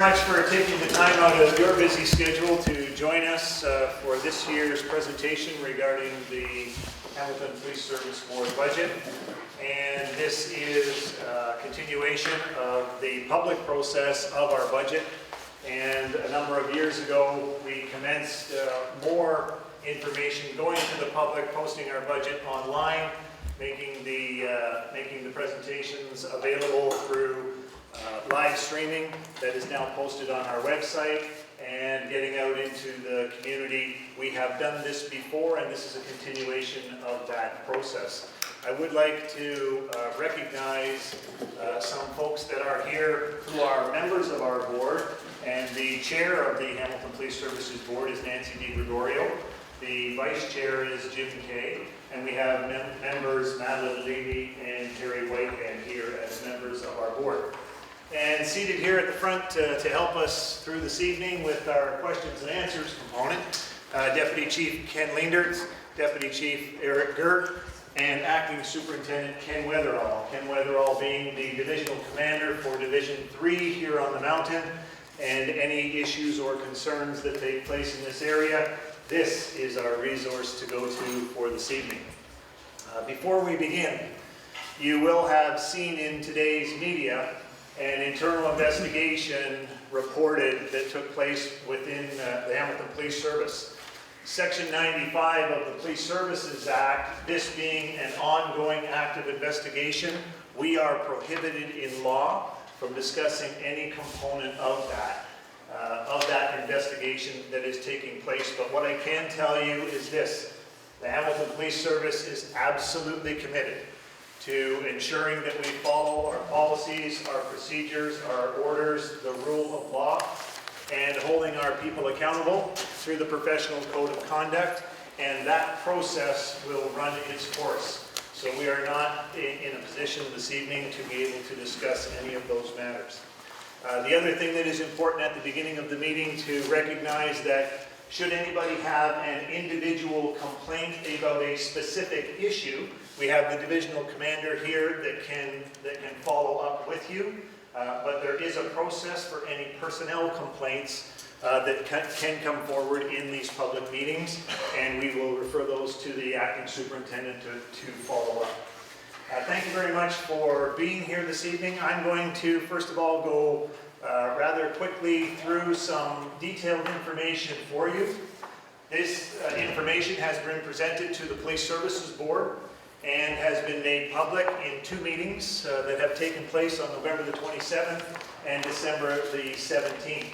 Much for taking the time out of your busy schedule to join us for this year's presentation regarding the Hamilton Police Service Board budget. And this is a continuation of the public process of our budget. And a number of years ago, we commenced more information going to the public, posting our budget online, making the presentations available through live streaming that is now posted on our website and getting out into the community. We have done this before, and this is a continuation of that process. I would like to recognize some folks that are here who are members of our board, and the chair of the Hamilton Police Services Board is Nancy DiGregorio. The vice chair is Jim Caire, and we have members Madeline Levy and Terry Whitehead here as members of our board. And seated here at the front to help us through this evening with our questions and answers component, Deputy Chief Ken Leendert, Deputy Chief Eric Gert, and Acting Superintendent Ken Weatherall. Ken Weatherall being the Divisional Commander for Division 3 here on the mountain, and any issues or concerns that take place in this area, this is our resource to go to for this evening. Before we begin, you will have seen in today's media an internal investigation reported that took place within the Hamilton Police Service. Section 95 of the Police Services Act, this being an ongoing active investigation, we are prohibited in law from discussing any component of that investigation that is taking place. But what I can tell you is this: the Hamilton Police Service is absolutely committed to ensuring that we follow our policies, our procedures, our orders, the rule of law, and holding our people accountable through the professional code of conduct, and that process will run its course. So we are not in a position this evening to be able to discuss any of those matters. The other thing that is important at the beginning of the meeting to recognize that should anybody have an individual complaint about a specific issue, we have the divisional commander here that can follow up with you. But there is a process for any personnel complaints that can come forward in these public meetings, and we will refer those to the acting superintendent to follow up. Thank you very much for being here this evening. I'm going to first of all go rather quickly through some detailed information for you. This information has been presented to the Police Services Board and has been made public in two meetings that have taken place on November the 27th and December the 17th.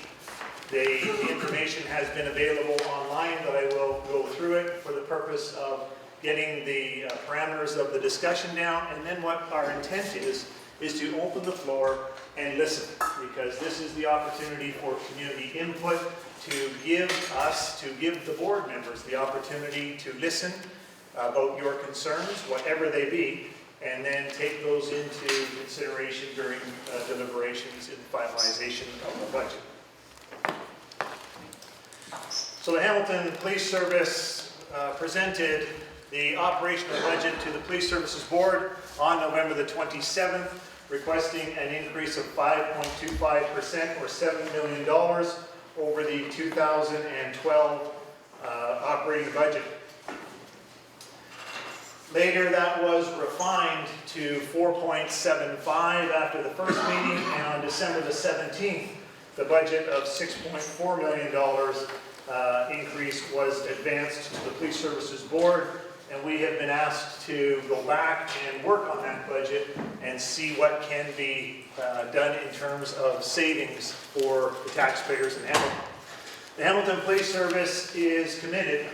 The information has been available online, but I will go through it for the purpose of getting the parameters of the discussion down, and then what our intent is to open the floor and listen, because this is the opportunity for community input to give the board members the opportunity to listen about your concerns, whatever they be, and then take those into consideration during deliberations and finalization of the budget. So the Hamilton Police Service presented the operational budget to the Police Services Board on November the 27th, requesting an increase of 5.25% or $7 million over the 2012 operating budget. Later, that was refined to 4.75 after the first meeting, and on December the 17th, the budget of $6.4 million increase was advanced to the Police Services Board, and we have been asked to go back and work on that budget and see what can be done in terms of savings for the taxpayers in Hamilton. The Hamilton Police Service is committed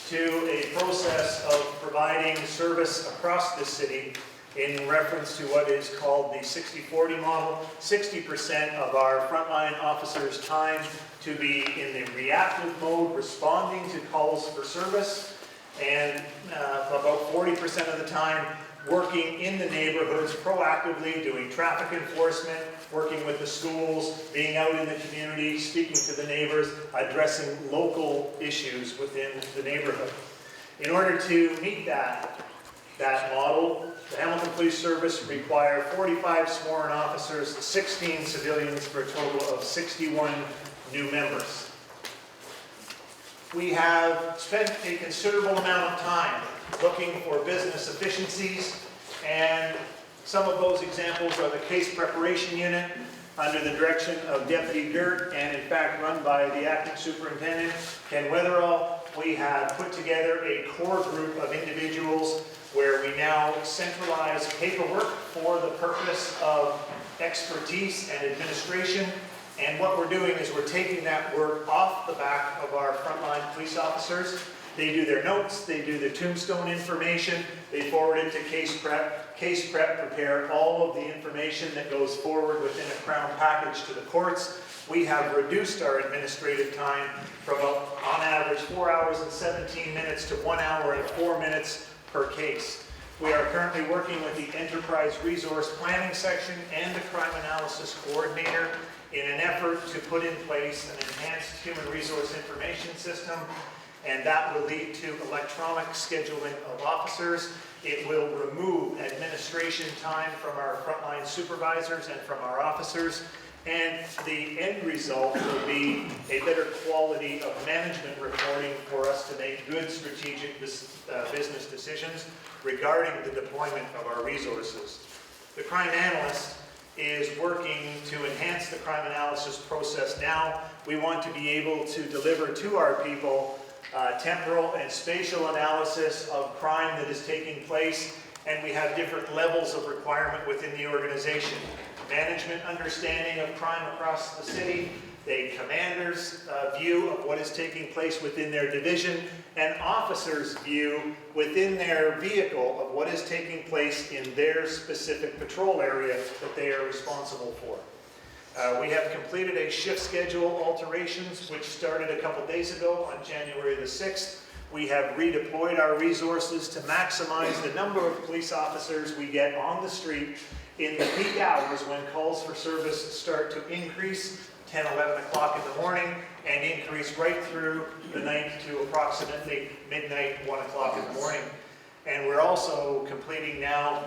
to a process of providing service across the city in reference to what is called the 60-40 model. 60% of our frontline officers' time to be in the reactive mode, responding to calls for service, and about 40% of the time working in the neighborhoods proactively, doing traffic enforcement, working with the schools, being out in the community, speaking to the neighbors, addressing local issues within the neighborhood. In order to meet that that model. The Hamilton Police Service require 45 sworn officers, 16 civilians, for a total of 61 new members. We have spent a considerable amount of time looking for business efficiencies, and some of those examples are the case preparation unit under the direction of Deputy Gert, and in fact run by the acting superintendent, Ken Weatherall. We have put together a core group of individuals where we now centralize paperwork for the purpose of expertise and administration. And what we're doing is we're taking that work off the back of our frontline police officers. They do their notes, they do the tombstone information, they forward it to case prep. Case prep prepare all of the information that goes forward within a Crown package to the courts. We have reduced our administrative time from on average 4 hours and 17 minutes to 1 hour and 4 minutes per case. We are currently working with the Enterprise Resource Planning section and the Crime Analysis Coordinator in an effort to put in place an enhanced human resource information system, and that will lead to electronic scheduling of officers. It will remove administration time from our frontline supervisors and from our officers, and the end result will be a better quality of management reporting for us to make good strategic business decisions regarding the deployment of our resources. The crime analyst is working to enhance the crime analysis process now. We want to be able to deliver to our people temporal and spatial analysis of crime that is taking place, and we have different levels of requirement within the organization. Management understanding of crime across the city, the commander's view of what is taking place within their division, and officers' view within their vehicle of what is taking place in their specific patrol area that they are responsible for. We have completed a shift schedule alterations which started a couple days ago on January the 6th. We have redeployed our resources to maximize the number of police officers we get on the street in the peak hours when calls for service start to increase, 10, 11 o'clock in the morning, and increase right through the night to approximately midnight, 1 o'clock in the morning. And we're also completing now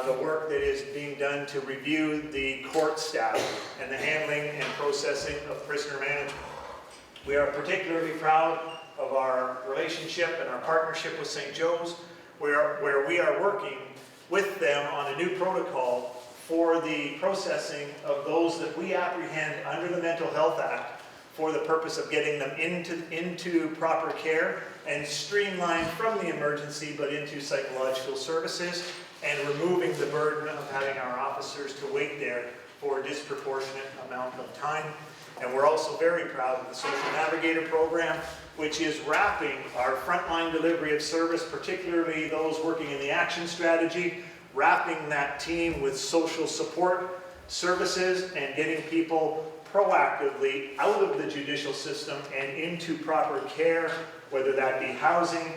the work that is being done to review the court staff and the handling and processing of prisoner management. We are particularly proud of our relationship and our partnership with St. Joe's, where we are working with them on a new protocol for the processing of those that we apprehend under the Mental Health Act for the purpose of getting them into proper care and streamlined from the emergency but into psychological services, and removing the burden of having our officers to wait there for a disproportionate amount of time. And we're also very proud of the Social Navigator program, which is wrapping our frontline delivery of service, particularly those working in the action strategy, wrapping that team with social support services and getting people proactively out of the judicial system and into proper care, whether that be housing,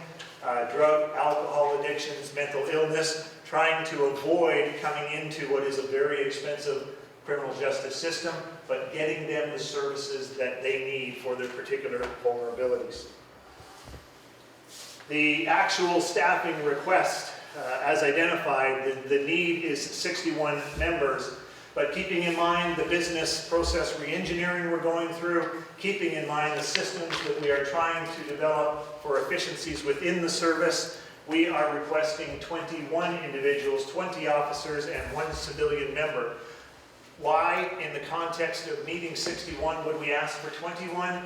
drug, alcohol addictions, mental illness, trying to avoid coming into what is a very expensive criminal justice system, but getting them the services that they need for their particular vulnerabilities. The actual staffing request, as identified, the need is 61 members, but keeping in mind the business process re-engineering we're going through, keeping in mind the systems that we are trying to develop for efficiencies within the service, we are requesting 21 individuals, 20 officers, and 1 civilian member. Why, in the context of meeting 61, would we ask for 21?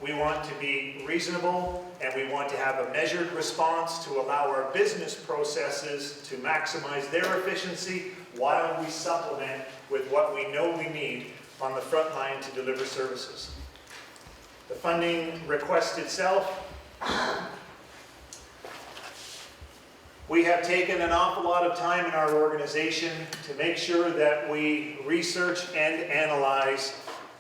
We want to be reasonable, and we want to have a measured response to allow our business processes to maximize their efficiency while we supplement with what we know we need on the front line to deliver services. The funding request itself, we have taken an awful lot of time in our organization to make sure that we research and analyze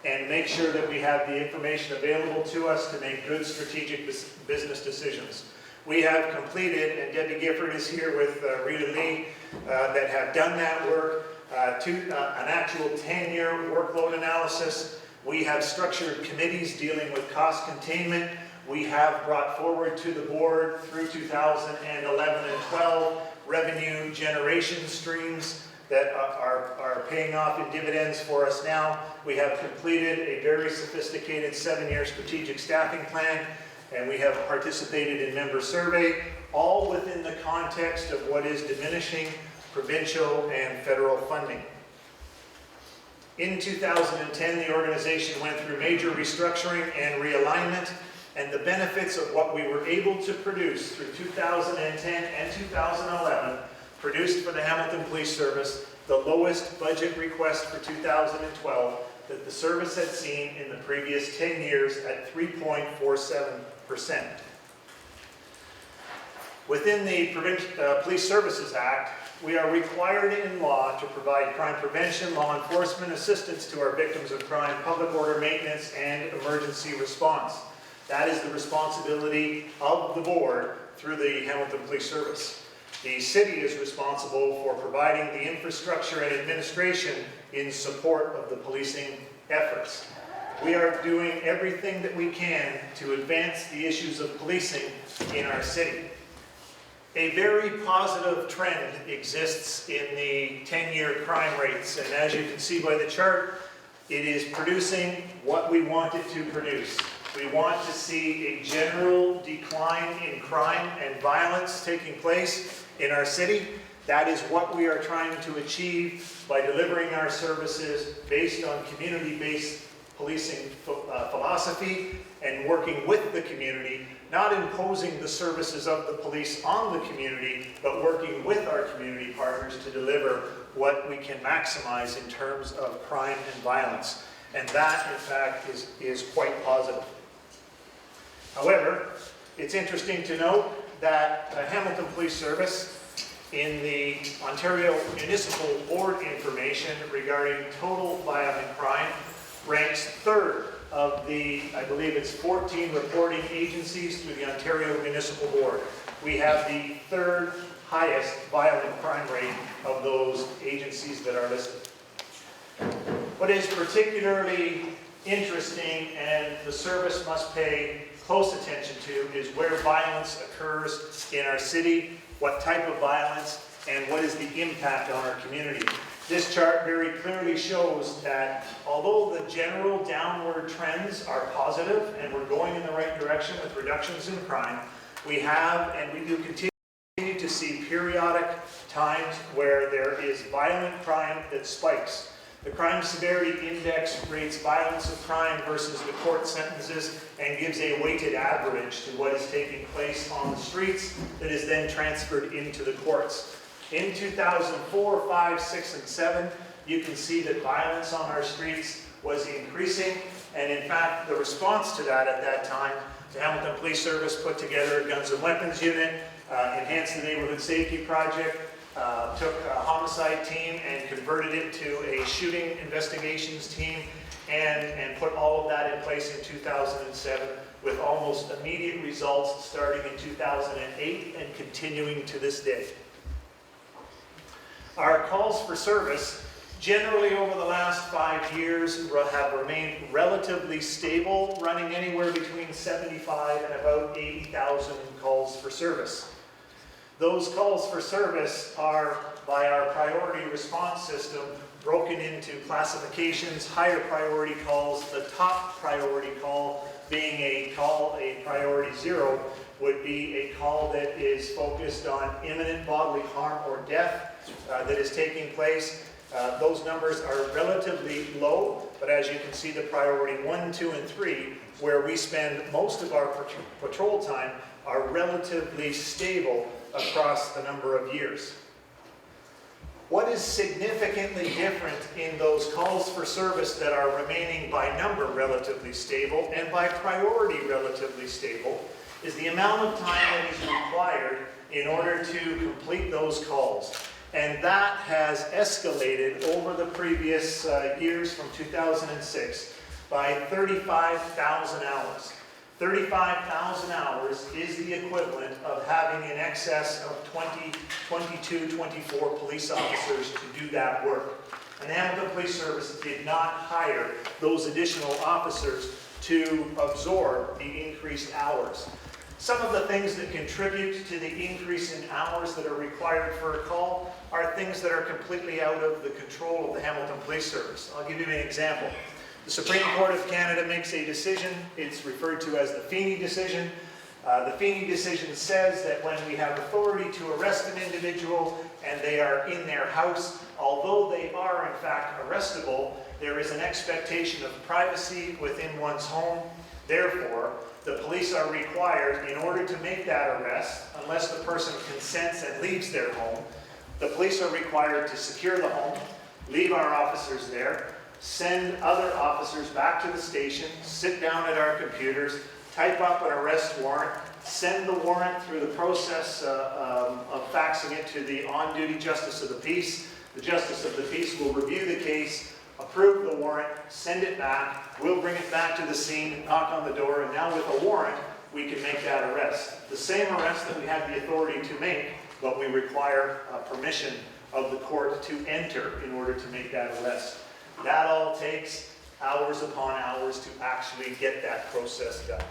and make sure that we have the information available to us to make good strategic business decisions. We have completed, and Debbie Gifford is here with Rita Lee, that have done that work, an actual 10-year workload analysis. We have structured committees dealing with cost containment. We have brought forward to the board through 2011 and 12 revenue generation streams that are paying off in dividends for us now. We have completed a very sophisticated 7-year strategic staffing plan, and we have participated in member survey, all within the context of what is diminishing provincial and federal funding. In 2010, the organization went through major restructuring and realignment, and the benefits of what we were able to produce through 2010 and 2011 produced for the Hamilton Police Service the lowest budget request for 2012 that the service had seen in the previous 10 years at 3.47%. Within the Police Services Act, we are required in law to provide crime prevention, law enforcement assistance to our victims of crime, public order maintenance, and emergency response. That is the responsibility of the board through the Hamilton Police Service. The city is responsible for providing the infrastructure and administration in support of the policing efforts. We are doing everything that we can to advance the issues of policing in our city. A very positive trend exists in the 10-year crime rates, and as you can see by the chart, it is producing what we want it to produce. We want to see a general decline in crime and violence taking place in our city. That is what we are trying to achieve by delivering our services based on community-based policing philosophy and working with the community, not imposing the services of the police on the community, but working with our community partners to deliver what we can maximize in terms of crime and violence. And that, in fact, is quite positive. However, it's interesting to note that the Hamilton Police Service, in the Ontario Municipal Board information regarding total violent crime, ranks third of the, I believe it's 14 reporting agencies through the Ontario Municipal Board. We have the third highest violent crime rate of those agencies that are listed. What is particularly interesting and the service must pay close attention to is where violence occurs in our city, what type of violence, and what is the impact on our community. This chart very clearly shows that although the general downward trends are positive and we're going in the right direction with reductions in crime, we have and we do continue to see periodic times where there is violent crime that spikes. The Crime Severity Index rates violence of crime versus the court sentences and gives a weighted average to what is taking place on the streets that is then transferred into the courts. In 2004, 5, 6, and 7, you can see that violence on our streets was increasing, and in fact, the response to that at that time, the Hamilton Police Service put together a guns and weapons unit, enhanced the neighborhood safety project, took a homicide team and converted it to a shooting investigations team, and put all of that in place in 2007 with almost immediate results starting in 2008 and continuing to this day. Our calls for service generally over the last 5 years have remained relatively stable, running anywhere between 75 and about 80,000 calls for service. Those calls for service are, by our priority response system, broken into classifications, higher priority calls. The top priority call being a priority 0, would be a call that is focused on imminent bodily harm or death that is taking place. Those numbers are relatively low, but as you can see, the priority 1, 2, and 3, where we spend most of our patrol time, are relatively stable across a number of years. What is significantly different in those calls for service that are remaining by number relatively stable and by priority relatively stable is the amount of time that is required in order to complete those calls. And that has escalated over the previous years from 2006 by 35,000 hours. 35,000 hours is the equivalent of having in excess of 22, 24 police officers to do that work. And the Hamilton Police Service did not hire those additional officers to absorb the increased hours. Some of the things that contribute to the increase in hours that are required for a call are things that are completely out of the control of the Hamilton Police Service. I'll give you an example. The Supreme Court of Canada makes a decision. It's referred to as the Feeney decision. The Feeney decision says that when we have authority to arrest an individual and they are in their house, although they are in fact arrestable, there is an expectation of privacy within one's home. Therefore, the police are required, in order to make that arrest, unless the person consents and leaves their home, the police are required to secure the home, leave our officers there, send other officers back to the station, sit down at our computers, type up an arrest warrant, send the warrant through the process of faxing it to the on-duty Justice of the Peace. The Justice of the Peace will review the case, approve the warrant, send it back, we'll bring it back to the scene, knock on the door, and now with a warrant, we can make that arrest. The same arrest that we have the authority to make, but we require permission of the court to enter in order to make that arrest. That all takes hours upon hours to actually get that process done.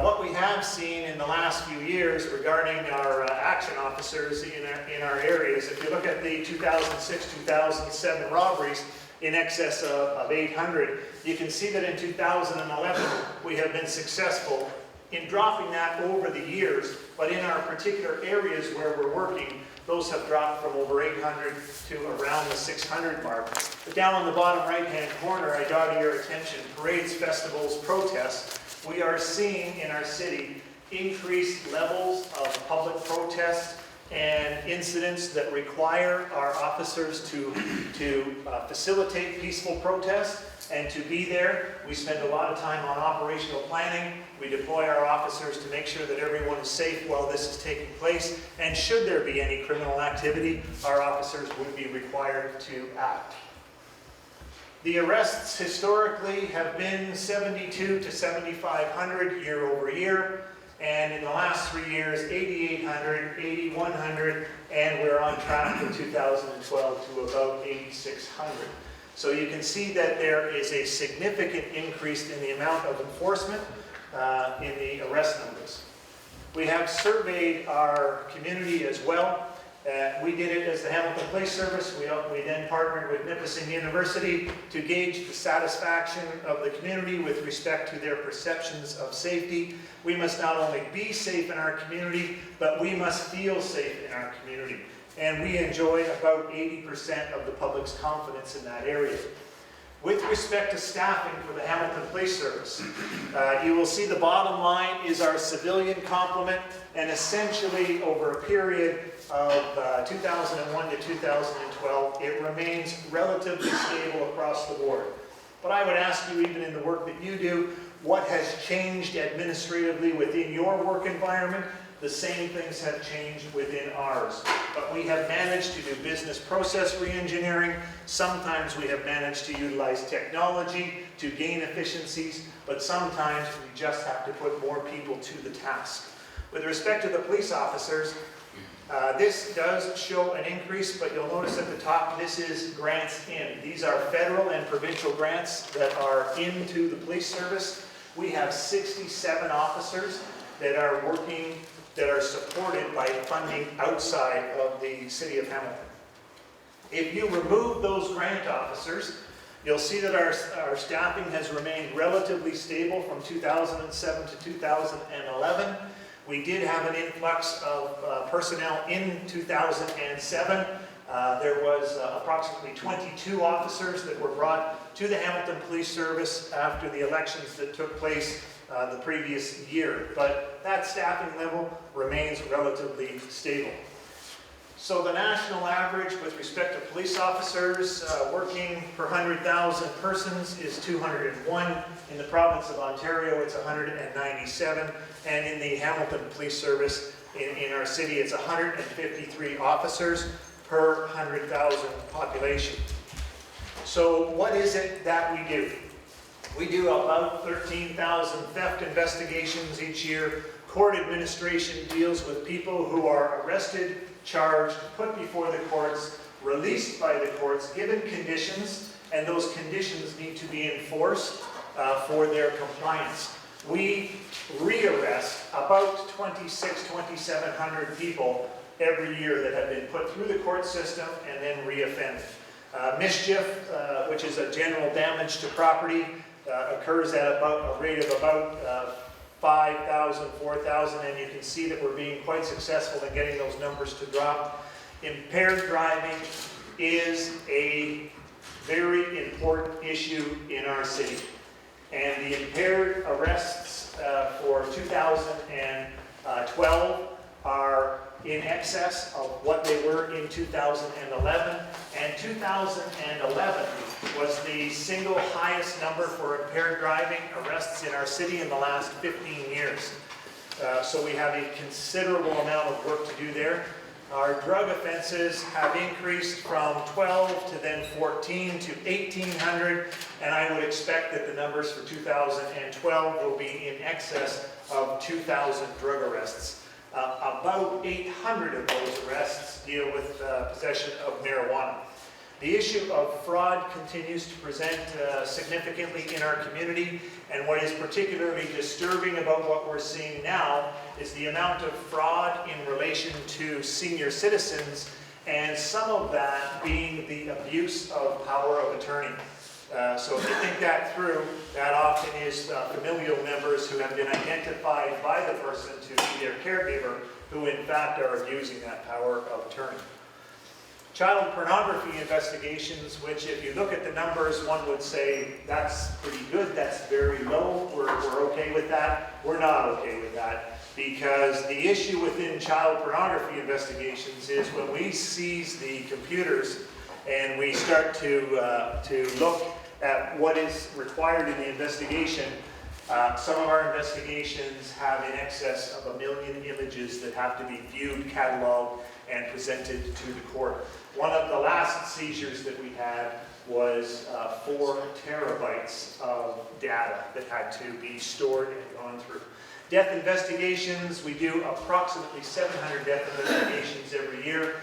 What we have seen in the last few years regarding our action officers in our areas, if you look at the 2006-2007 robberies in excess of 800, you can see that in 2011 we have been successful in dropping that over the years, but in our particular areas where we're working, those have dropped from over 800 to around the 600 mark. But down on the bottom right-hand corner, I draw to your attention parades, festivals, protests. We are seeing in our city increased levels of public protest and incidents that require our officers to facilitate peaceful protest and to be there. We spend a lot of time on operational planning. We deploy our officers to make sure that everyone is safe while this is taking place. And should there be any criminal activity, our officers would be required to act. The arrests historically have been 72 to 7,500 year over year. And in the last 3 years, 8,800, 8,100, and we're on track for 2012 to about 8,600. So you can see that there is a significant increase in the amount of enforcement in the arrest numbers. We have surveyed our community as well. We did it as the Hamilton Police Service. We then partnered with Nipissing University to gauge the satisfaction of the community with respect to their perceptions of safety. We must not only be safe in our community, but we must feel safe in our community. And we enjoy about 80% of the public's confidence in that area. With respect to staffing for the Hamilton Police Service, you will see the bottom line is our civilian complement, and essentially over a period of 2001 to 2012, it remains relatively stable across the board. But I would ask you, even in the work that you do, what has changed administratively within your work environment? The same things have changed within ours. But we have managed to do business process re-engineering. Sometimes we have managed to utilize technology to gain efficiencies, but sometimes we just have to put more people to the task. With respect to the police officers, this does show an increase, but you'll notice at the top, this is grants in. These are federal and provincial grants that are into the police service. We have 67 officers that are working, that are supported by funding outside of the city of Hamilton. If you remove those grant officers, you'll see that our staffing has remained relatively stable from 2007 to 2011. We did have an influx of personnel in 2007. There was approximately 22 officers that were brought to the Hamilton Police Service after the elections that took place the previous year. But that staffing level remains relatively stable. So the national average with respect to police officers working per 100,000 persons is 201. In the province of Ontario, it's 197. And in the Hamilton Police Service in our city, it's 153 officers per 100,000 population. So what is it that we do? We do about 13,000 theft investigations each year. Court administration deals with people who are arrested, charged, put before the courts, released by the courts, given conditions, and those conditions need to be enforced for their compliance. we rearrest about 2,700 people every year that have been put through the court system and then reoffended. Mischief, which is a general damage to property, occurs at about a rate of about 5,000, 4,000, and you can see that we're being quite successful in getting those numbers to drop. Impaired driving is a very important issue in our city. And the impaired arrests for 2012 are in excess of what they were in 2011. And 2011 was the single highest number for impaired driving arrests in our city in the last 15 years. So we have a considerable amount of work to do there. Our drug offenses have increased from 12 to then 14 to 1,800, and I would expect that the numbers for 2012 will be in excess of 2,000 drug arrests. About 800 of those arrests deal with possession of marijuana. The issue of fraud continues to present significantly in our community, and what is particularly disturbing about what we're seeing now is the amount of fraud in relation to senior citizens, and some of that being the abuse of power of attorney. So if you think that through, that often is familial members who have been identified by the person to be their caregiver, who in fact are abusing that power of attorney. Child pornography investigations, which if you look at the numbers, one would say that's pretty good, that's very low, we're okay with that. We're not okay with that, because the issue within child pornography investigations is when we seize the computers and we start to look at what is required in the investigation, some of our investigations have in excess of 1 million images that have to be viewed, cataloged, and presented to the court. One of the last seizures that we had was 4 terabytes of data that had to be stored and gone through. Death investigations, we do approximately 700 death investigations every year.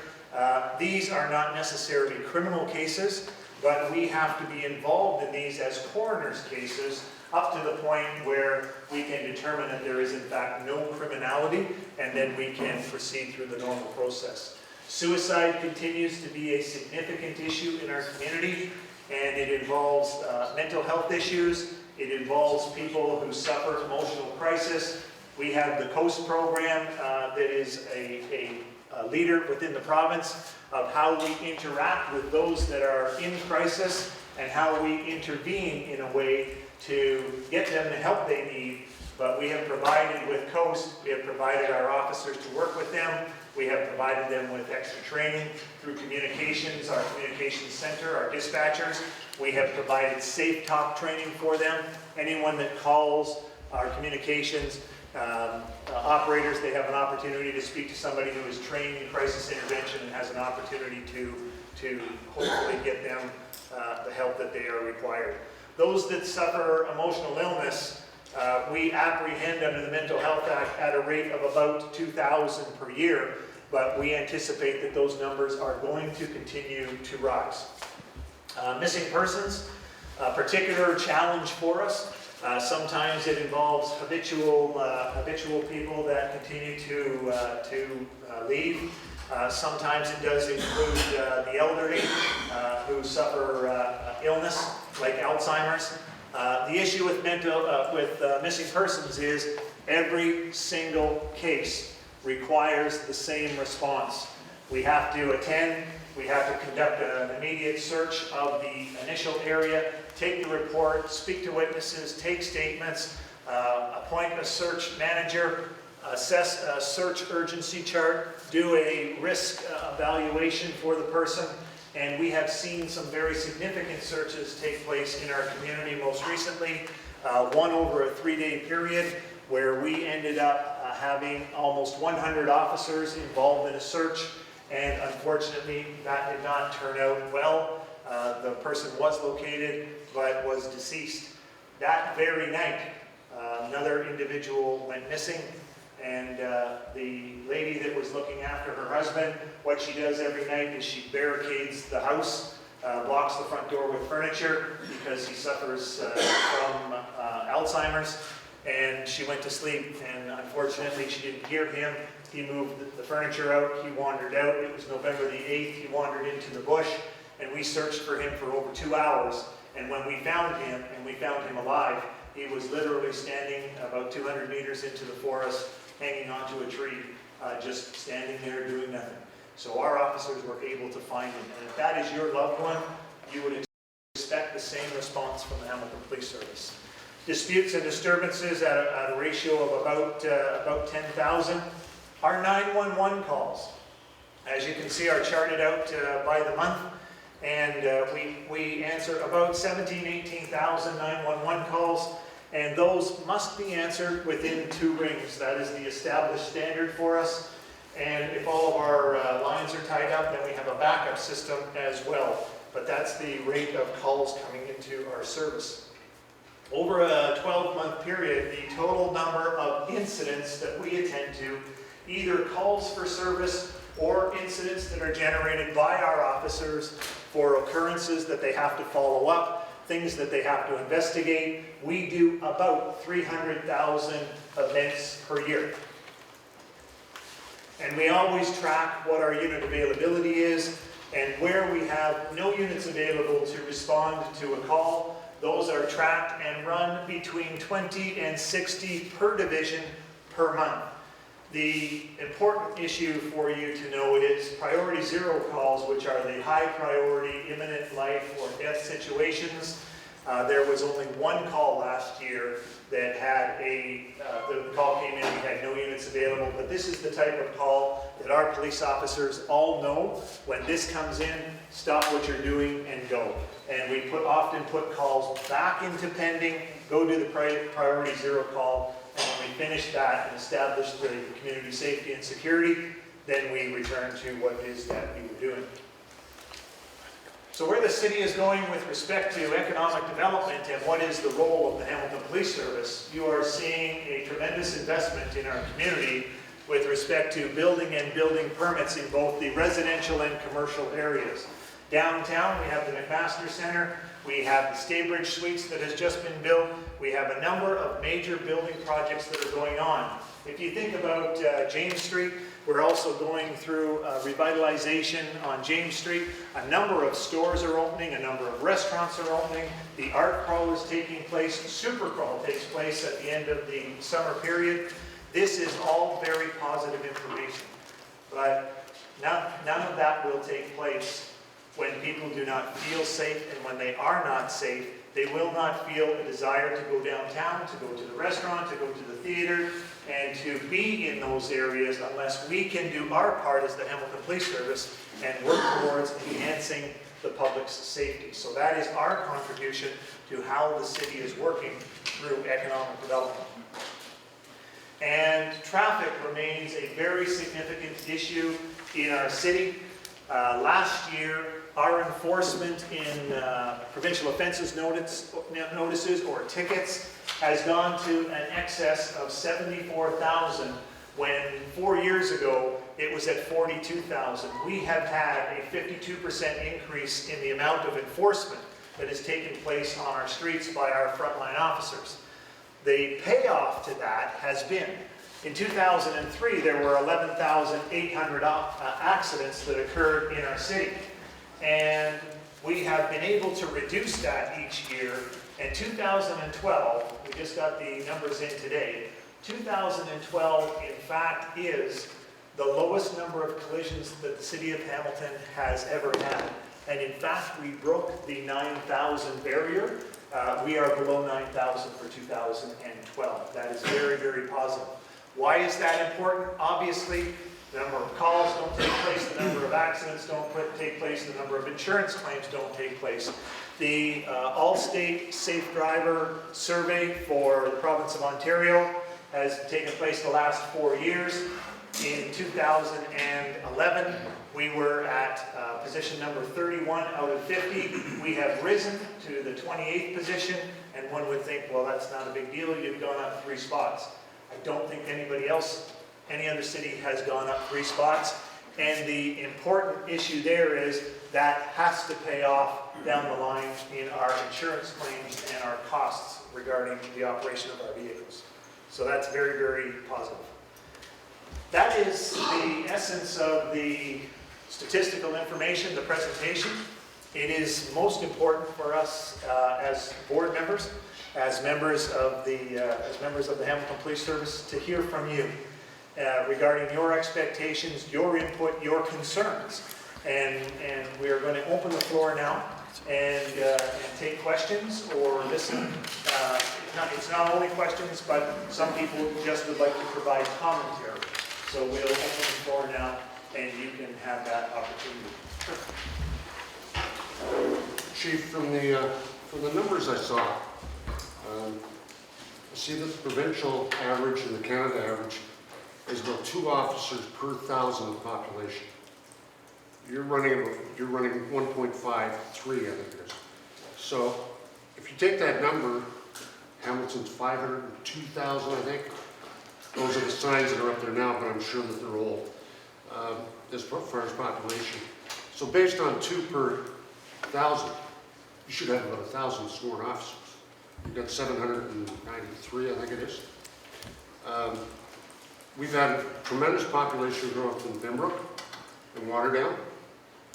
These are not necessarily criminal cases, but we have to be involved in these as coroner's cases up to the point where we can determine that there is in fact no criminality, and then we can proceed through the normal process. Suicide continues to be a significant issue in our community, and it involves mental health issues. It involves people who suffer emotional crisis. We have the COAST program that is a leader within the province of how we interact with those that are in crisis and how we intervene in a way to get them the help they need. But we have provided with COAST, we have provided our officers to work with them. We have provided them with extra training through communications, our communications center, our dispatchers. We have provided safe talk training for them. Anyone that calls our communications operators, they have an opportunity to speak to somebody who is trained in crisis intervention and has an opportunity to hopefully get them the help that they are required. Those that suffer emotional illness, we apprehend under the Mental Health Act at a rate of about 2,000 per year, but we anticipate that those numbers are going to continue to rise. Missing persons, a particular challenge for us. Sometimes it involves habitual people that continue to leave. Sometimes it does include the elderly who suffer illness like Alzheimer's. The issue with missing persons is every single case requires the same response. We have to attend, we have to conduct an immediate search of the initial area, take the report, speak to witnesses, take statements, appoint a search manager, assess a search urgency chart, do a risk evaluation for the person. And we have seen some very significant searches take place in our community most recently, one over a 3-day period where we ended up having almost 100 officers involved in a search, and unfortunately that did not turn out well. The person was located but was deceased. That very night, another individual went missing. And the lady that was looking after her husband, what she does every night is she barricades the house, locks the front door with furniture because he suffers from Alzheimer's. and she went to sleep, and unfortunately she didn't hear him. He moved the furniture out, he wandered out. It was November the 8th, he wandered into the bush, and we searched for him for over 2 hours. And when we found him, and we found him alive, he was literally standing about 200 meters into the forest, hanging onto a tree, just standing there doing nothing. So our officers were able to find him. And if that is your loved one, you would expect the same response from the Hamilton Police Service. Disputes and disturbances at a ratio of about 10,000. Our 911 calls, as you can see, are charted out by the month, and we answer about 18,000 911 calls, and those must be answered within 2 rings. That is the established standard for us, and if all of our lines are tied up, then we have a backup system as well, but that's the rate of calls coming into our service. Over a 12-month period, the total number of incidents that we attend to, either calls for service or incidents that are generated by our officers for occurrences that they have to follow up, things that they have to investigate. We do about 300,000 events per year. And we always track what our unit availability is, and where we have no units available to respond to a call, those are tracked and run between 20 and 60 per division per month. The important issue for you to know is priority 0 calls, which are the high priority imminent life or death situations. There was only 1 call last year that had the call came in, we had no units available, but this is the type of call that our police officers all know. When this comes in, stop what you're doing and go. And we often put calls back into pending, go to the priority 0 call, and when we finish that and establish the community safety and security, then we return to what it is that we were doing. So where the city is going with respect to economic development and what is the role of the Hamilton Police Service, you are seeing a tremendous investment in our community with respect to building and building permits in both the residential and commercial areas. Downtown, we have the McMaster Center, we have the Staybridge Suites that has just been built, we have a number of major building projects that are going on. If you think about James Street, we're also going through revitalization on James Street. A number of stores are opening, a number of restaurants are opening, the art crawl is taking place, super crawl takes place at the end of the summer period. This is all very positive information, but none of that will take place when people do not feel safe, and when they are not safe, they will not feel a desire to go downtown, to go to the restaurant, to go to the theater, and to be in those areas unless we can do our part as the Hamilton Police Service and work towards enhancing the public's safety. So that is our contribution to how the city is working through economic development. And traffic remains a very significant issue in our city. Last year, our enforcement in provincial offences notices or tickets has gone to an excess of 74,000 when 4 years ago it was at 42,000. We have had a 52% increase in the amount of enforcement that has taken place on our streets by our frontline officers. The payoff to that has been, in 2003 there were 11,800 accidents that occurred in our city. And we have been able to reduce that each year. In 2012, we just got the numbers in today, 2012 in fact is the lowest number of collisions that the city of Hamilton has ever had. And in fact, we broke the 9,000 barrier. We are below 9,000 for 2012. That is very, very positive. Why is that important? Obviously, the number of calls don't take place, the number of accidents don't take place, the number of insurance claims don't take place. The All-State Safe Driver Survey for the province of Ontario has taken place the last 4 years. In 2011, we were at position number 31 out of 50. We have risen to the 28th position, and one would think, well, that's not a big deal, you've gone up 3 spots. I don't think any other city has gone up 3 spots. And the important issue there is that has to pay off down the line in our insurance claims and our costs regarding the operation of our vehicles. So that's very, very positive. That is the essence of the statistical information, the presentation. It is most important for us as board members, as members of the Hamilton Police Service, to hear from you regarding your expectations, your input, your concerns. And we are going to open the floor now and take questions or listen. It's not only questions, but some people just would like to provide commentary. So we'll open the floor now, and you can have that opportunity. Chief, from the numbers I saw, I see that the provincial average and the Canada average is about 2 officers per 1,000 population. You're running 1.53, I think it is. So if you take that number, Hamilton's 502,000, I think. Those are the signs that are up there now, but I'm sure that they're old as far as population. So based on 2 per 1,000, you should have about 1,000 sworn officers. You've got 793, I think it is. We've had tremendous population growth in Pembroke and Waterdown.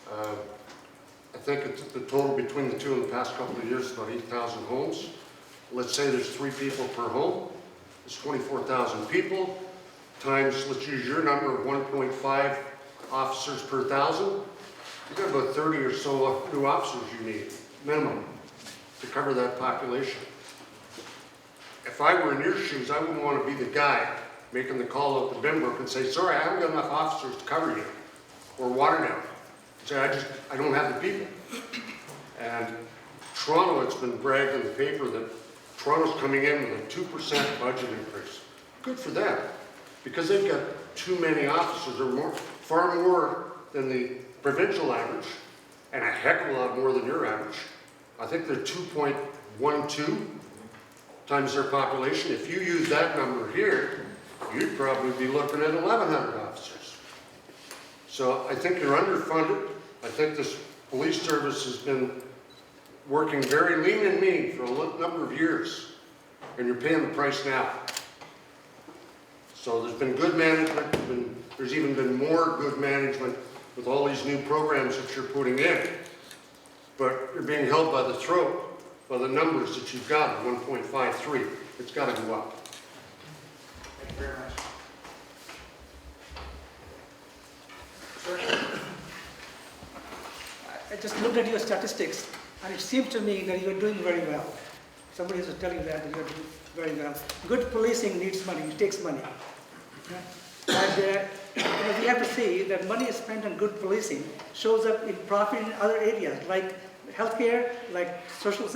I think it's the total between the two in the past couple of years is about 8,000 homes. Let's say there's 3 people per home. It's 24,000 people times, let's use your number of 1.5 officers per 1,000. You've got about 30 or so new officers you need, minimum, to cover that population. If I were in your shoes, I wouldn't want to be the guy making the call out to Pembroke and say, sorry, I haven't got enough officers to cover you, or Waterdown. Say, I don't have the people. And Toronto, it's been bragged in the paper that Toronto's coming in with a 2% budget increase. Good for them, because they've got too many officers, or far more than the provincial average, and a heck of a lot more than your average. I think they're 2.12 times their population. If you use that number here, you'd probably be looking at 1,100 officers. So I think you're underfunded. I think this police service has been working very lean and mean for a number of years, and you're paying the price now. So there's been good management, there's even been more good management with all these new programs that you're putting in. But you're being held by the throat by the numbers that you've got, 1.53. It's got to go up. Thank you very much. I just looked at your statistics, and it seems to me that you're doing very well. Somebody has to tell you that you're doing very well. Good policing needs money, it takes money. And we have to see that money spent on good policing shows up in profit in other areas, like healthcare, like social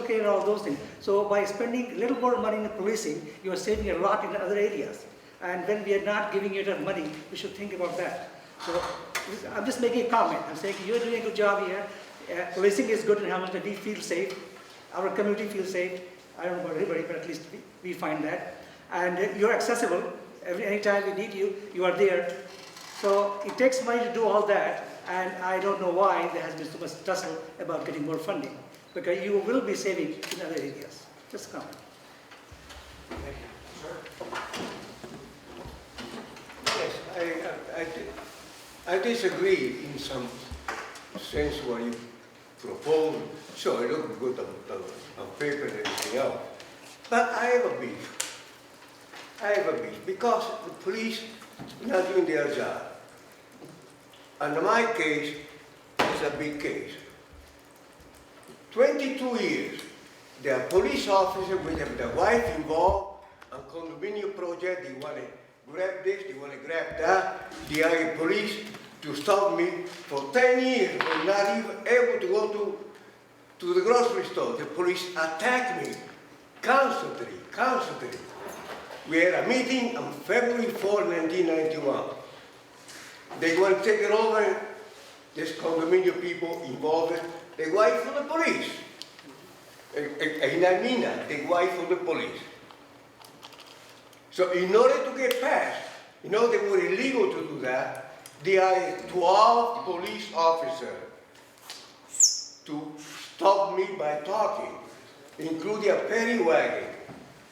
care, and all those things. So by spending a little more money in policing, you are saving a lot in other areas. And when we are not giving you enough money, we should think about that. So I'm just making a comment. I'm saying you're doing a good job here. Policing is good in Hamilton. We feel safe. Our community feels safe. I don't know about everybody, but at least we find that. And you're accessible. Anytime we need you, you are there. So it takes money to do all that. And I don't know why there has been so much tussle about getting more funding. Because you will be saving in other areas. Just comment. Thank you. Sir? Yes, I disagree in some sense what you propose. Sure, it looks good on paper and everything else. But I have a beef. Because the police are not doing their job. And my case is a big case. 22 years, the police officer will have the wife involved on condominium project. They want to grab this, they want to grab that. They are police to stop me for 10 years. I'm not even able to go to the grocery store. The police attack me constantly. We had a meeting on February 4, 1991. They want to take it over, this condominium people involved, the wife of the police. And I mean that, the wife of the police. So in order to get past, they were illegal to do that. There are 12 police officers stop me by talking, including a paddy wagon.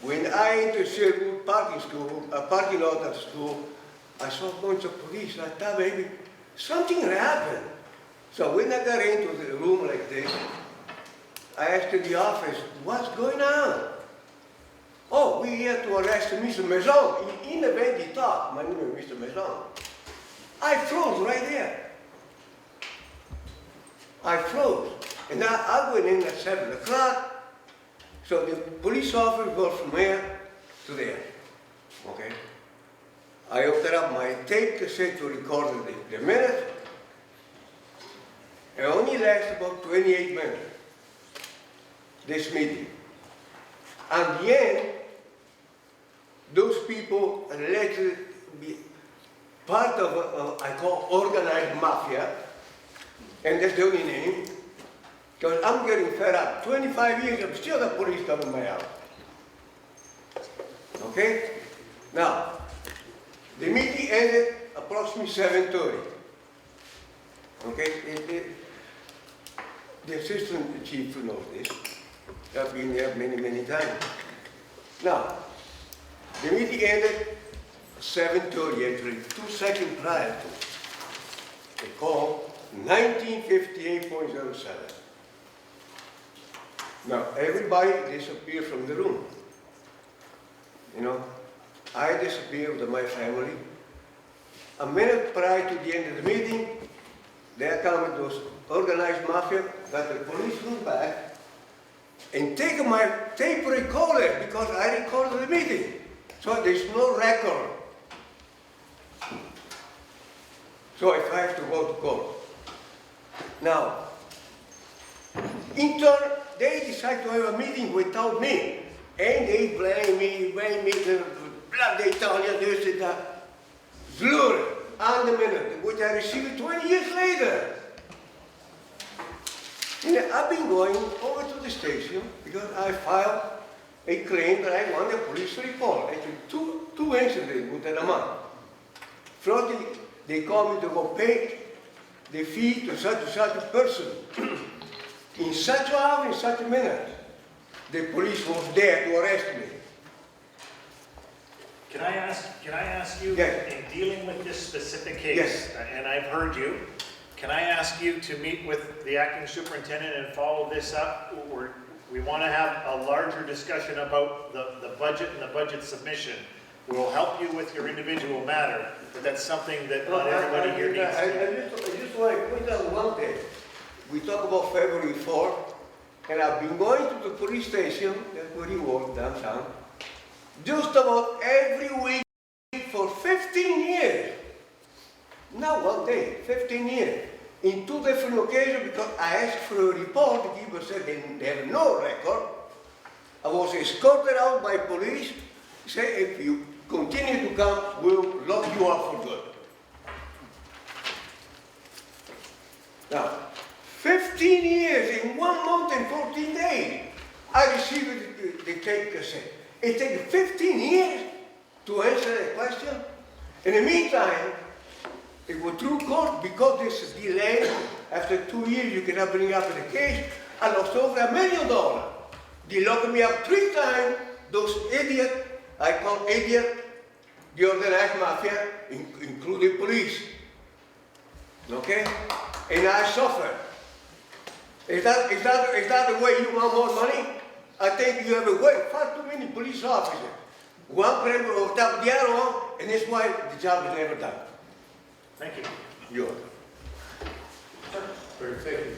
When I entered Sherwood parking lot of school, I saw a bunch of police. I thought maybe something had happened. So when I got into the room like this, I asked the office, what's going on? Oh, we here to arrest Mr. Maison. In the way he talked, my name is Mr. Maison. I froze right there. I froze. And I went in at 7 o'clock. So the police officer goes from here to there. Okay? I opened up my tape cassette to record the minutes. It only lasted about 28 minutes, this meeting. At the end, those people alleged to be part of I call organized mafia, and that's the only name, because I'm getting fed up. 25 years, I'm still the police coming my house. Okay? Now, the meeting ended approximately 7:30. Okay? The assistant chief knows this. I've been there many, many times. Now, the meeting ended 7:30 actually, 2 seconds prior to. They called 1958.07. Now, everybody disappeared from the room. You know, I disappeared with my family. A minute prior to the end of the meeting, there come those organized mafia, got the police room back, and take my tape recorder because I recorded the meeting. So there's no record. So if I have to go to court. Now, in turn, they decide to have a meeting without me. And they blame me, blah, they tell you this and that. Slur, on the minute, which I received 20 years later. And I've been going over to the station because I filed a claim that I want a police report. Actually, two incidents within a month. First, they called me to go pay the fee to such and such a person. In such an hour, in such a minute, the police was there to arrest me. Can I ask you, Yes. in dealing with this specific case, Yes. and I've heard you, can I ask you to meet with the acting superintendent and follow this up? We want to have a larger discussion about the budget and the budget submission. We'll help you with your individual matter, but that's something that not everybody here needs to. I just want to point out one thing. We talk about February 4th, and I've been going to the police station, that's where he works, downtown, just about every week for 15 years. Not one day, 15 years. In 2 different occasions, because I asked for a report, the keeper said they have no record. I was escorted out by police, said if you continue to come, we'll lock you up for good. Now, 15 years in 1 month and 14 days, I received the tape cassette. It takes 15 years to answer the question. In the meantime, it was through court because this is delayed. After 2 years, you cannot bring up the case. I lost over $1 million. They locked me up 3 times. Those idiots, I call idiot, the organized mafia, including police. Okay? And I suffered. Is that the way you want more money? I think you have a way, far too many police officers. One pressure on top of the other one, and that's why the job is never done. Thank you. You're Very, thank you.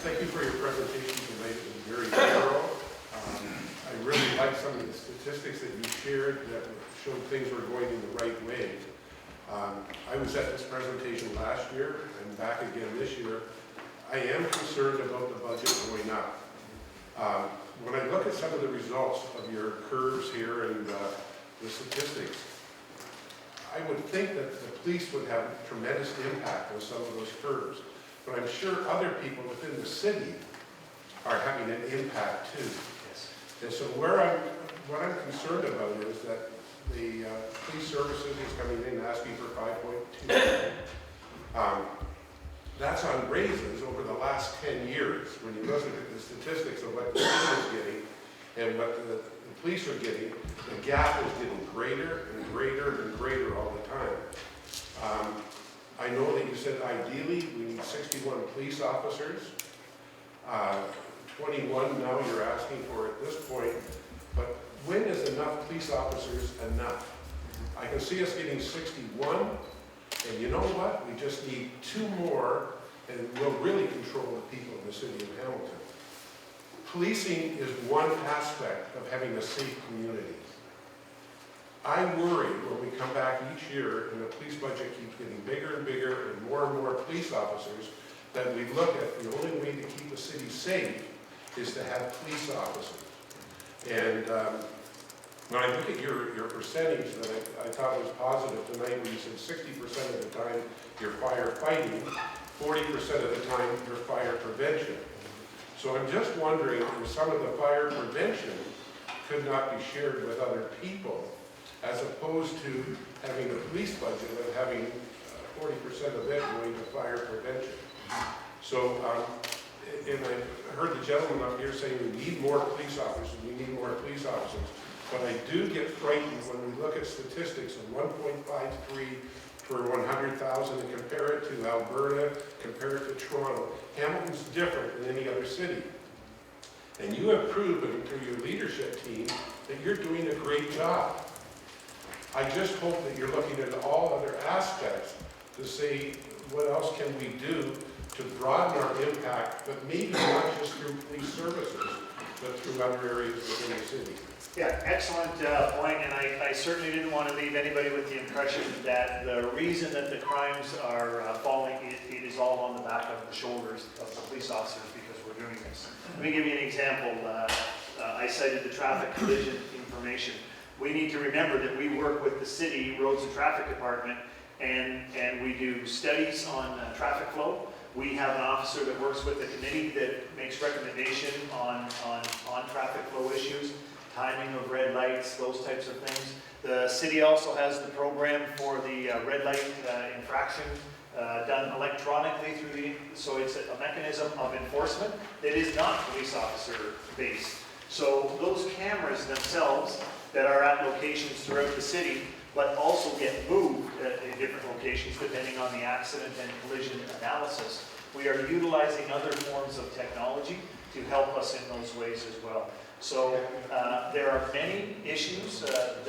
Thank you for your presentation tonight. It was very thorough. I really like some of the statistics that you shared that showed things were going in the right way. I was at this presentation last year and back again this year. I am concerned about the budget going up. When I look at some of the results of your curves here and the statistics, I would think that the police would have tremendous impact on some of those curves. But I'm sure other people within the city are having an impact too. Yes. And so what I'm concerned about is that the police services is coming in asking for 5.2. That's on raises over the last 10 years. When you look at the statistics of what the city is getting and what the police are getting, the gap is getting greater and greater and greater all the time. I know that you said ideally we need 61 police officers. 21 now you're asking for at this point, but when is enough police officers enough? I can see us getting 61, and you know what? We just need 2 more, and we'll really control the people in the city of Hamilton. Policing is one aspect of having a safe community. I worry when we come back each year and the police budget keeps getting bigger and bigger and more police officers, that we look at the only way to keep the city safe is to have police officers. And when I look at your percentage that I thought was positive tonight, where you said 60% of the time you're firefighting, 40% of the time you're fire prevention. So I'm just wondering if some of the fire prevention could not be shared with other people, as opposed to having a police budget of having 40% of it going to fire prevention. So, and I heard the gentleman up here saying we need more police officers, we need more police officers. But I do get frightened when we look at statistics of 1.53 per 100,000 and compare it to Alberta, compare it to Toronto. Hamilton's different than any other city. And you have proven through your leadership team that you're doing a great job. I just hope that you're looking at all other aspects to say, what else can we do to broaden our impact, but maybe not just through police services, but through other areas within the city. Yeah, excellent point, and I certainly didn't want to leave anybody with the impression that the reason that the crimes are falling, it is all on the back of the shoulders of the police officers because we're doing this. Let me give you an example. I cited the traffic collision information. We need to remember that we work with the city roads and traffic department, and we do studies on traffic flow. We have an officer that works with the committee that makes recommendation on traffic flow issues, timing of red lights, those types of things. The city also has the program for the red light infraction done electronically through so it's a mechanism of enforcement that is not police officer based. So those cameras themselves that are at locations throughout the city, but also get moved in different locations depending on the accident and collision analysis. We are utilizing other forms of technology to help us in those ways as well. So there are many issues that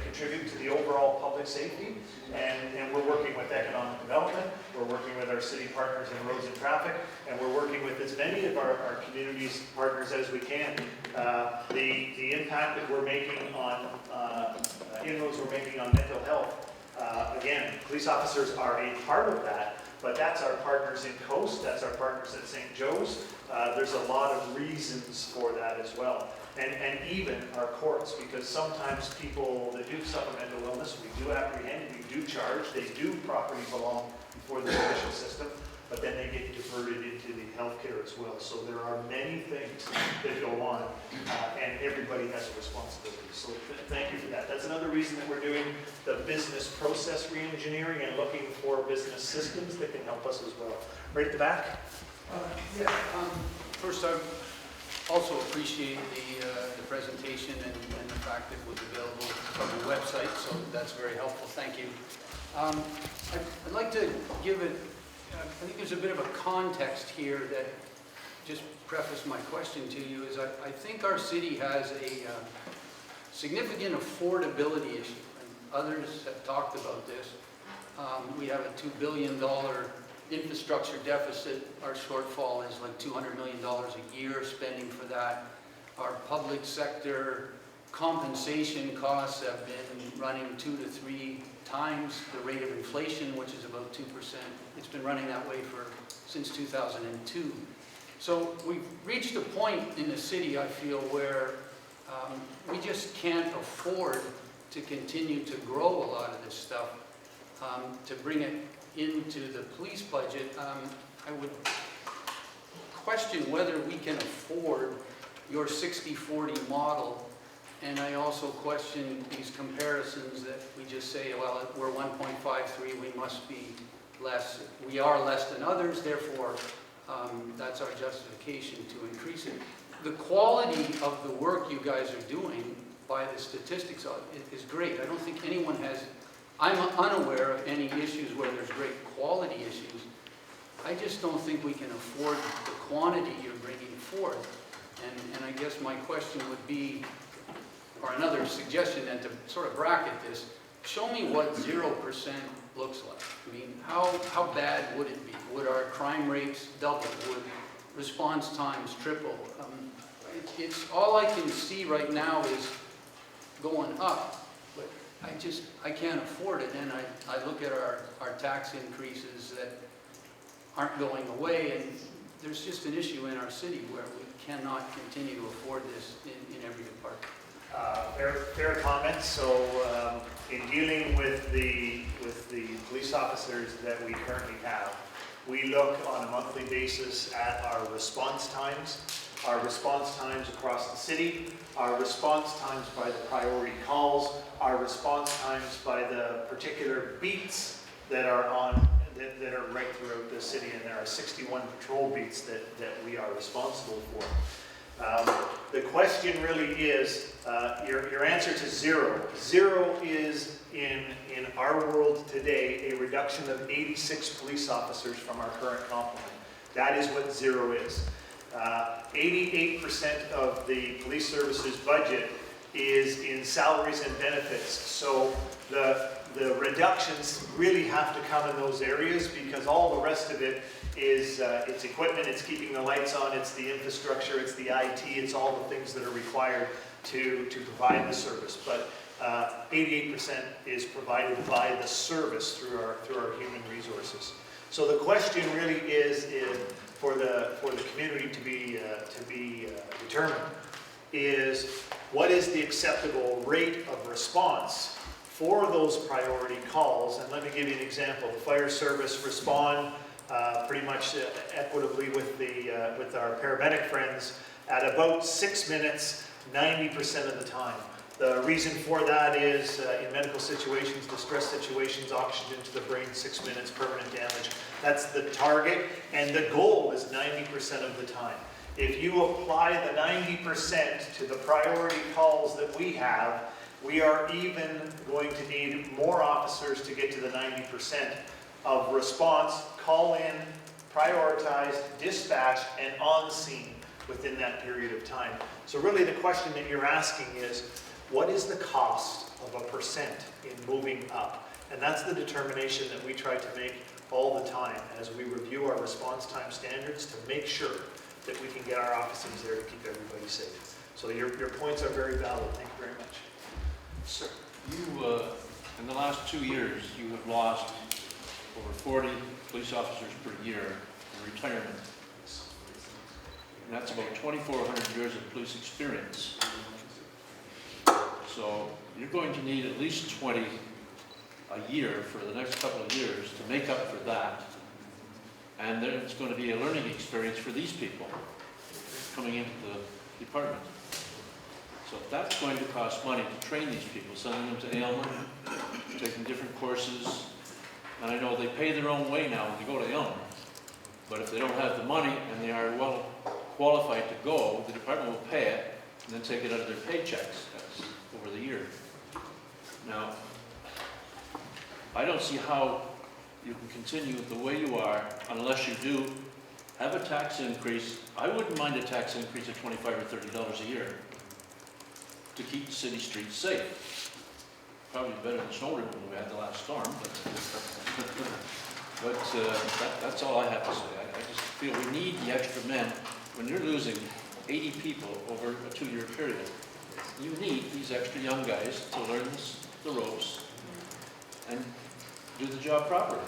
contribute to the overall public safety, and we're working with economic development, we're working with our city partners in roads and traffic, and we're working with as many of our communities partners as we can. The impact that we're making on inroads we're making on mental health, again, police officers are a part of that, but that's our partners in Coast, that's our partners at St. Joe's. There's a lot of reasons for that as well. And even our courts, because sometimes people that do suffer mental illness, we do apprehend, we do charge, they do properly belong before the judicial system, but then they get diverted into the healthcare as well. So there are many things that go on, and everybody has a responsibility. So thank you for that. That's another reason that we're doing the business process reengineering and looking for business systems that can help us as well. Right at the back. First, I also appreciate the presentation and the fact that it was available on the website, so that's very helpful. Thank you. I'd like to give it, I think there's a bit of a context here that just preface my question to you is I think our city has a significant affordability issue, and others have talked about this. We have a $2 billion infrastructure deficit. Our shortfall is like $200 million a year spending for that. Our public sector compensation costs have been running 2 to 3 times the rate of inflation, which is about 2%. It's been running that way since 2002. So we've reached a point in the city, I feel, where we just can't afford to continue to grow a lot of this stuff. To bring it into the police budget, I would question whether we can afford your 60-40 model, and I also question these comparisons that we just say, well, we're 1.53, we must be less. We are less than others, therefore, that's our justification to increase it. The quality of the work you guys are doing, by the statistics of it, is great. I don't think anyone has, I'm unaware of any issues where there's great quality issues. I just don't think we can afford the quantity you're bringing forth. And I guess my question would be, or another suggestion then to sort of bracket this, show me what 0% looks like. I mean, how bad would it be? Would our crime rates double? Would response times triple? It's all I can see right now is going up, but I can't afford it. And I look at our tax increases that aren't going away, and there's just an issue in our city where we cannot continue to afford this in every department. Fair comment. So in dealing with the police officers that we currently have, we look on a monthly basis at our response times across the city, our response times by the priority calls, our response times by the particular beats that are that are right throughout the city, and there are 61 patrol beats that we are responsible for. The question really is, your answer to zero. Zero is, in our world today, a reduction of 86 police officers from our current complement. That is what zero is. 88% of the police services budget is in salaries and benefits. So the reductions really have to come in those areas, because all the rest of it is it's equipment, it's keeping the lights on, it's the infrastructure, it's the IT, it's all the things that are required to provide the service. But 88% is provided by the service through our human resources. So the question really is for the community to be determined is, what is the acceptable rate of response for those priority calls? And let me give you an example. The fire service respond pretty much equitably with our paramedic friends at about 6 minutes, 90% of the time. The reason for that is in medical situations, distress situations, oxygen to the brain, 6 minutes, permanent damage. That's the target, and the goal is 90% of the time. If you apply the 90% to the priority calls that we have, we are even going to need more officers to get to the 90% of response, call in, prioritized, dispatch, and on scene within that period of time. So really the question that you're asking is, what is the cost of a percent in moving up? And that's the determination that we try to make all the time as we review our response time standards to make sure that we can get our officers there to keep everybody safe. So your points are very valid. Thank you very much. Sir. You, in the last 2 years, you have lost over 40 police officers per year in retirement. And that's about 2,400 years of police experience. So you're going to need at least 20 a year for the next couple of years to make up for that. And then it's going to be a learning experience for these people coming into the department. So that's going to cost money to train these people, sending them to Aylmer, taking different courses. And I know they pay their own way now when they go to Aylmer. But if they don't have the money and they are well qualified to go, the department will pay it and then take it out of their paychecks over the year. Now, I don't see how you can continue the way you are unless you do have a tax increase. I wouldn't mind a tax increase of $25 or $30 a year to keep the city streets safe. Probably better than snow removal we had the last storm, but that's all I have to say. I just feel we need the extra men. When you're losing 80 people over a 2-year period, you need these extra young guys to learn the ropes and do the job properly.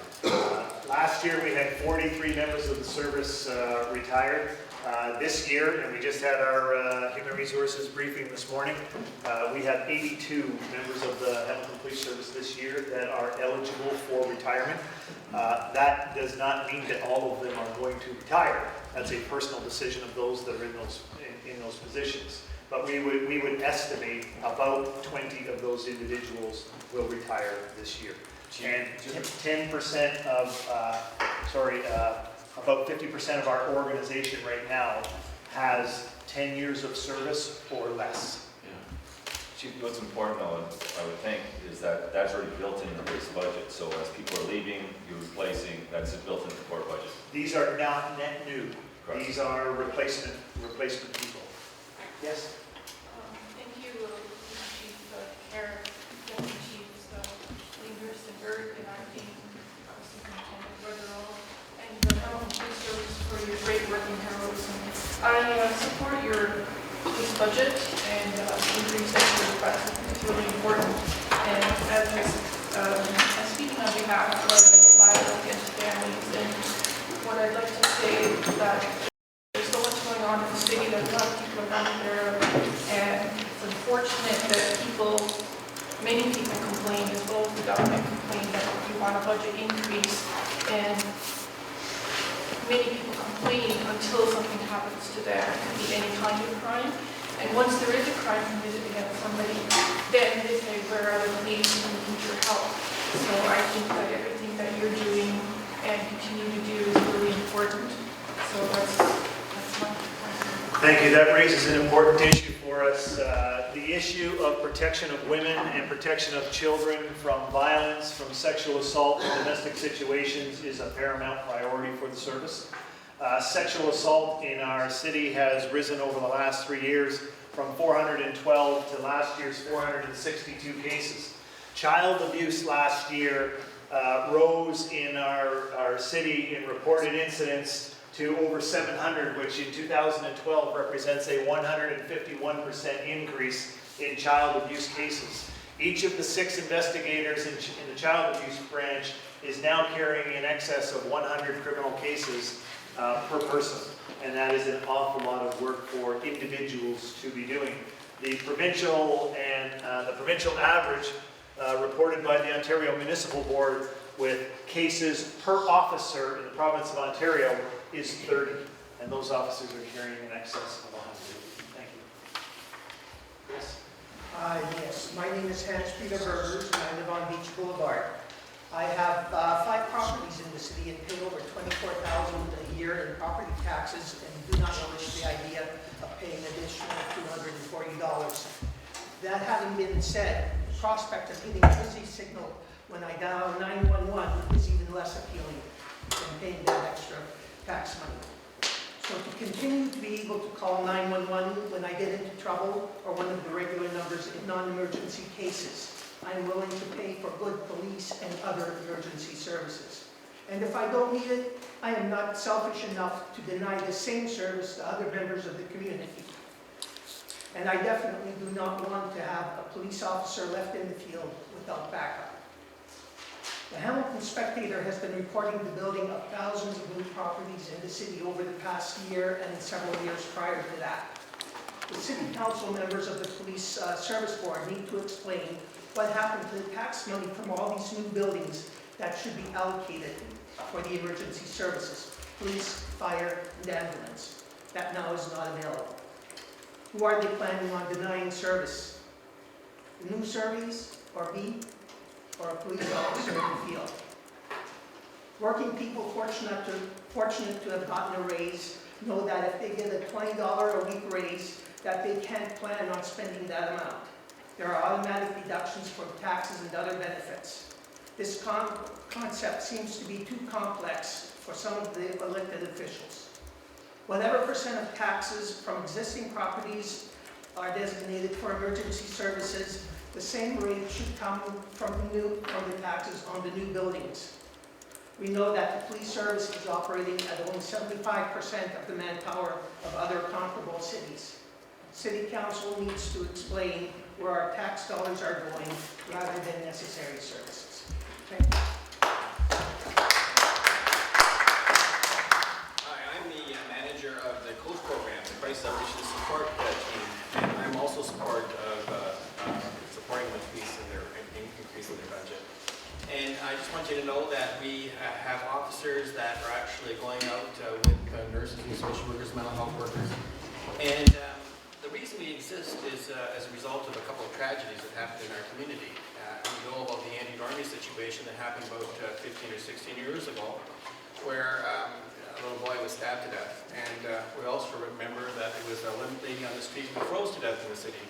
Last year we had 43 members of the service retired. This year, and we just had our human resources briefing this morning, we have 82 members of the Hamilton Police Service this year that are eligible for retirement. That does not mean that all of them are going to retire. That's a personal decision of those that are in those positions. But we would estimate about 20 of those individuals will retire this year. And 10% of, about 50% of our organization right now has 10 years of service or less. Chief, what's important though, I would think, is that that's already built into the base budget. So as people are leaving, you're replacing, that's built into the core budget. These are not net new. Correct. These are replacement people. Yes? Thank you, Chief Caire, Deputy Chiefs, Leaders, and Bert, and Acting Superintendent Rutherford, and the Hamilton Police Service for your great work and heroism. I support your police budget and increase that you request. It's really important. And as I'm speaking on behalf of violence against families, and what I'd like to say is that there's so much going on in the city that a lot of people are not aware of, and it's unfortunate that many people complain, as well as the government complain, that you want a budget increase, and many people complain until something happens to them. It can be any kind of crime, and once there is a crime committed against somebody, then they say, where are the police and we need your help? So I think that everything that you're doing and continue to do is really important. So that's my point. Thank you. That raises an important issue for us. The issue of protection of women and protection of children from violence, from sexual assault and domestic situations is a paramount priority for the service. Sexual assault in our city has risen over the last 3 years from 412 to last year's 462 cases. Child abuse last year rose in our city in reported incidents to over 700, which in 2012 represents a 151% increase in child abuse cases. Each of the 6 investigators in the child abuse branch is now carrying in excess of 100 criminal cases per person, and that is an awful lot of work for individuals to be doing. The provincial average reported by the Ontario Municipal Board with cases per officer in the province of Ontario is 30, and those officers are carrying in excess of 100. Thank you. Yes? Yes, my name is Hans Peter Burgers, and I live on Beach Boulevard. I have 5 properties in the city and pay over $24,000 a year in property taxes, and do not relish the idea of paying an additional $240. That having been said, the prospect of hitting a busy signal when I dial 911 is even less appealing than paying that extra tax money. So to continue to be able to call 911 when I get into trouble, or one of the regular numbers in non-emergency cases, I am willing to pay for good police and other emergency services. And if I don't need it, I am not selfish enough to deny the same service to other members of the community. And I definitely do not want to have a police officer left in the field without backup. The Hamilton Spectator has been reporting the building of thousands of new properties in the city over the past year and several years prior to that. The city council members of the police service board need to explain what happened to the tax money from all these new buildings that should be allocated for the emergency services, police, fire, and ambulance, that now is not available. Who are they planning on denying service? The new service, or me, or a police officer in the field? Working people fortunate to have gotten a raise know that if they get a $20 a week raise, that they can't plan on spending that amount. There are automatic deductions for taxes and other benefits. This concept seems to be too complex for some of the elected officials. Whatever percent of taxes from existing properties are designated for emergency services, the same rate should come from the taxes on the new buildings. We know that the police service is operating at only 75% of the manpower of other comparable cities. City Council needs to explain where our tax dollars are going rather than necessary services. Thank you. Hi, I'm the manager of the coach program, the Crisis Outreach Support Team, and I'm also supporting the police in their increase in their budget. And I just want you to know that we have officers that are actually going out with nurses and social workers, mental health workers. And the reason we exist is as a result of a couple of tragedies that happened in our community. you know about the Andy Dormy situation that happened about 15 or 16 years ago, where a little boy was stabbed to death. And we also remember that there was a lady on the street who froze to death in the city.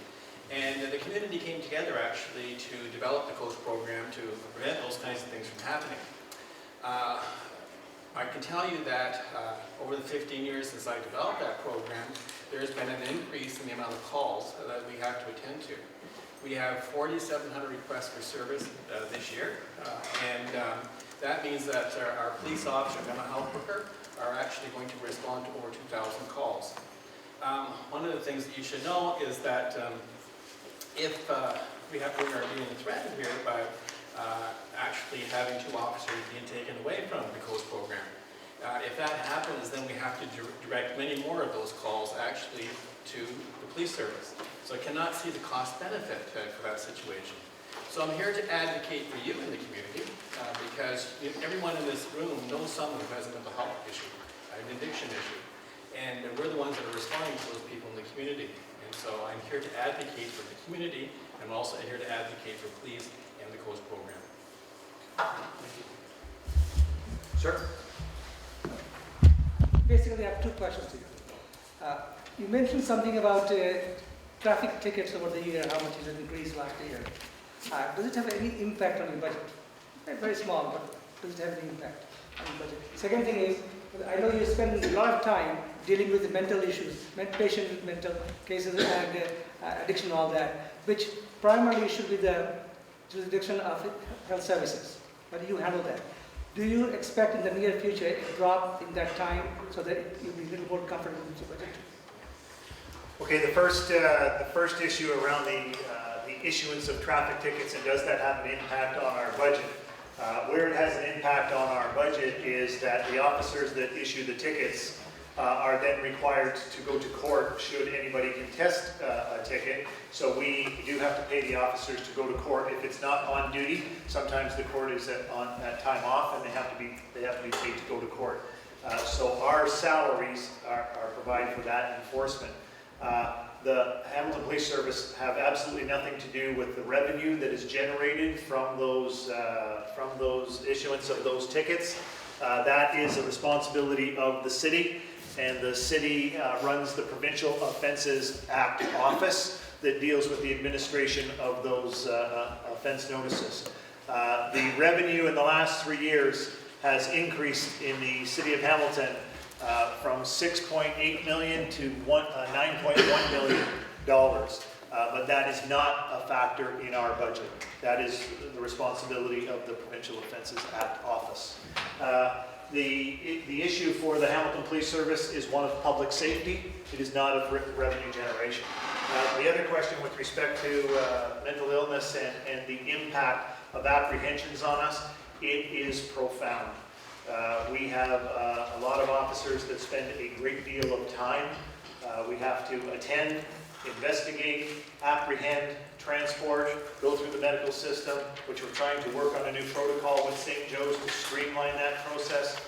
And the community came together actually to develop the coach program to prevent those kinds of things from happening. I can tell you that over the 15 years since I developed that program, there's been an increase in the amount of calls that we have to attend to. We have 4,700 requests for service this year, and that means that our police officer and mental health worker are actually going to respond to over 2,000 calls. One of the things that you should know is that if we are being threatened here by actually having 2 officers being taken away from the coach program. If that happens, then we have to direct many more of those calls actually to the police service. So I cannot see the cost benefit for that situation. So I'm here to advocate for you in the community because everyone in this room knows someone who has a mental health issue, an addiction issue. And we're the ones that are responding to those people in the community. And so I'm here to advocate for the community. I'm also here to advocate for police and the coach program. Sir? Basically, I have 2 questions to you. You mentioned something about traffic tickets over the year, how much it has increased last year. Does it have any impact on your budget? Very small, but does it have any impact on your budget? Second thing is, I know you spend a lot of time dealing with the mental issues, patients with mental cases and addiction and all that, which primarily should be the jurisdiction of health services. But you handle that. Do you expect in the near future a drop in that time so that you'll be a little more comfortable with your budget? Okay, the first issue around the issuance of traffic tickets and does that have an impact on our budget? Where it has an impact on our budget is that the officers that issue the tickets are then required to go to court should anybody contest a ticket. So we do have to pay the officers to go to court if it's not on duty. Sometimes the court is at time off and they have to be paid to go to court. So our salaries are provided for that enforcement. The Hamilton Police Service have absolutely nothing to do with the revenue that is generated from those issuance of those tickets. That is a responsibility of the city, and the city runs the Provincial Offences Act office that deals with the administration of those offense notices. The revenue in the last 3 years has increased in the city of Hamilton from $6.8 million to $9.1 million. But that is not a factor in our budget. That is the responsibility of the Provincial Offences Act office. The issue for the Hamilton Police Service is one of public safety. It is not of revenue generation. The other question with respect to mental illness and the impact of apprehensions on us, it is profound. We have a lot of officers that spend a great deal of time. We have to attend, investigate, apprehend, transport, go through the medical system, which we're trying to work on a new protocol with St. Joe's to streamline that process.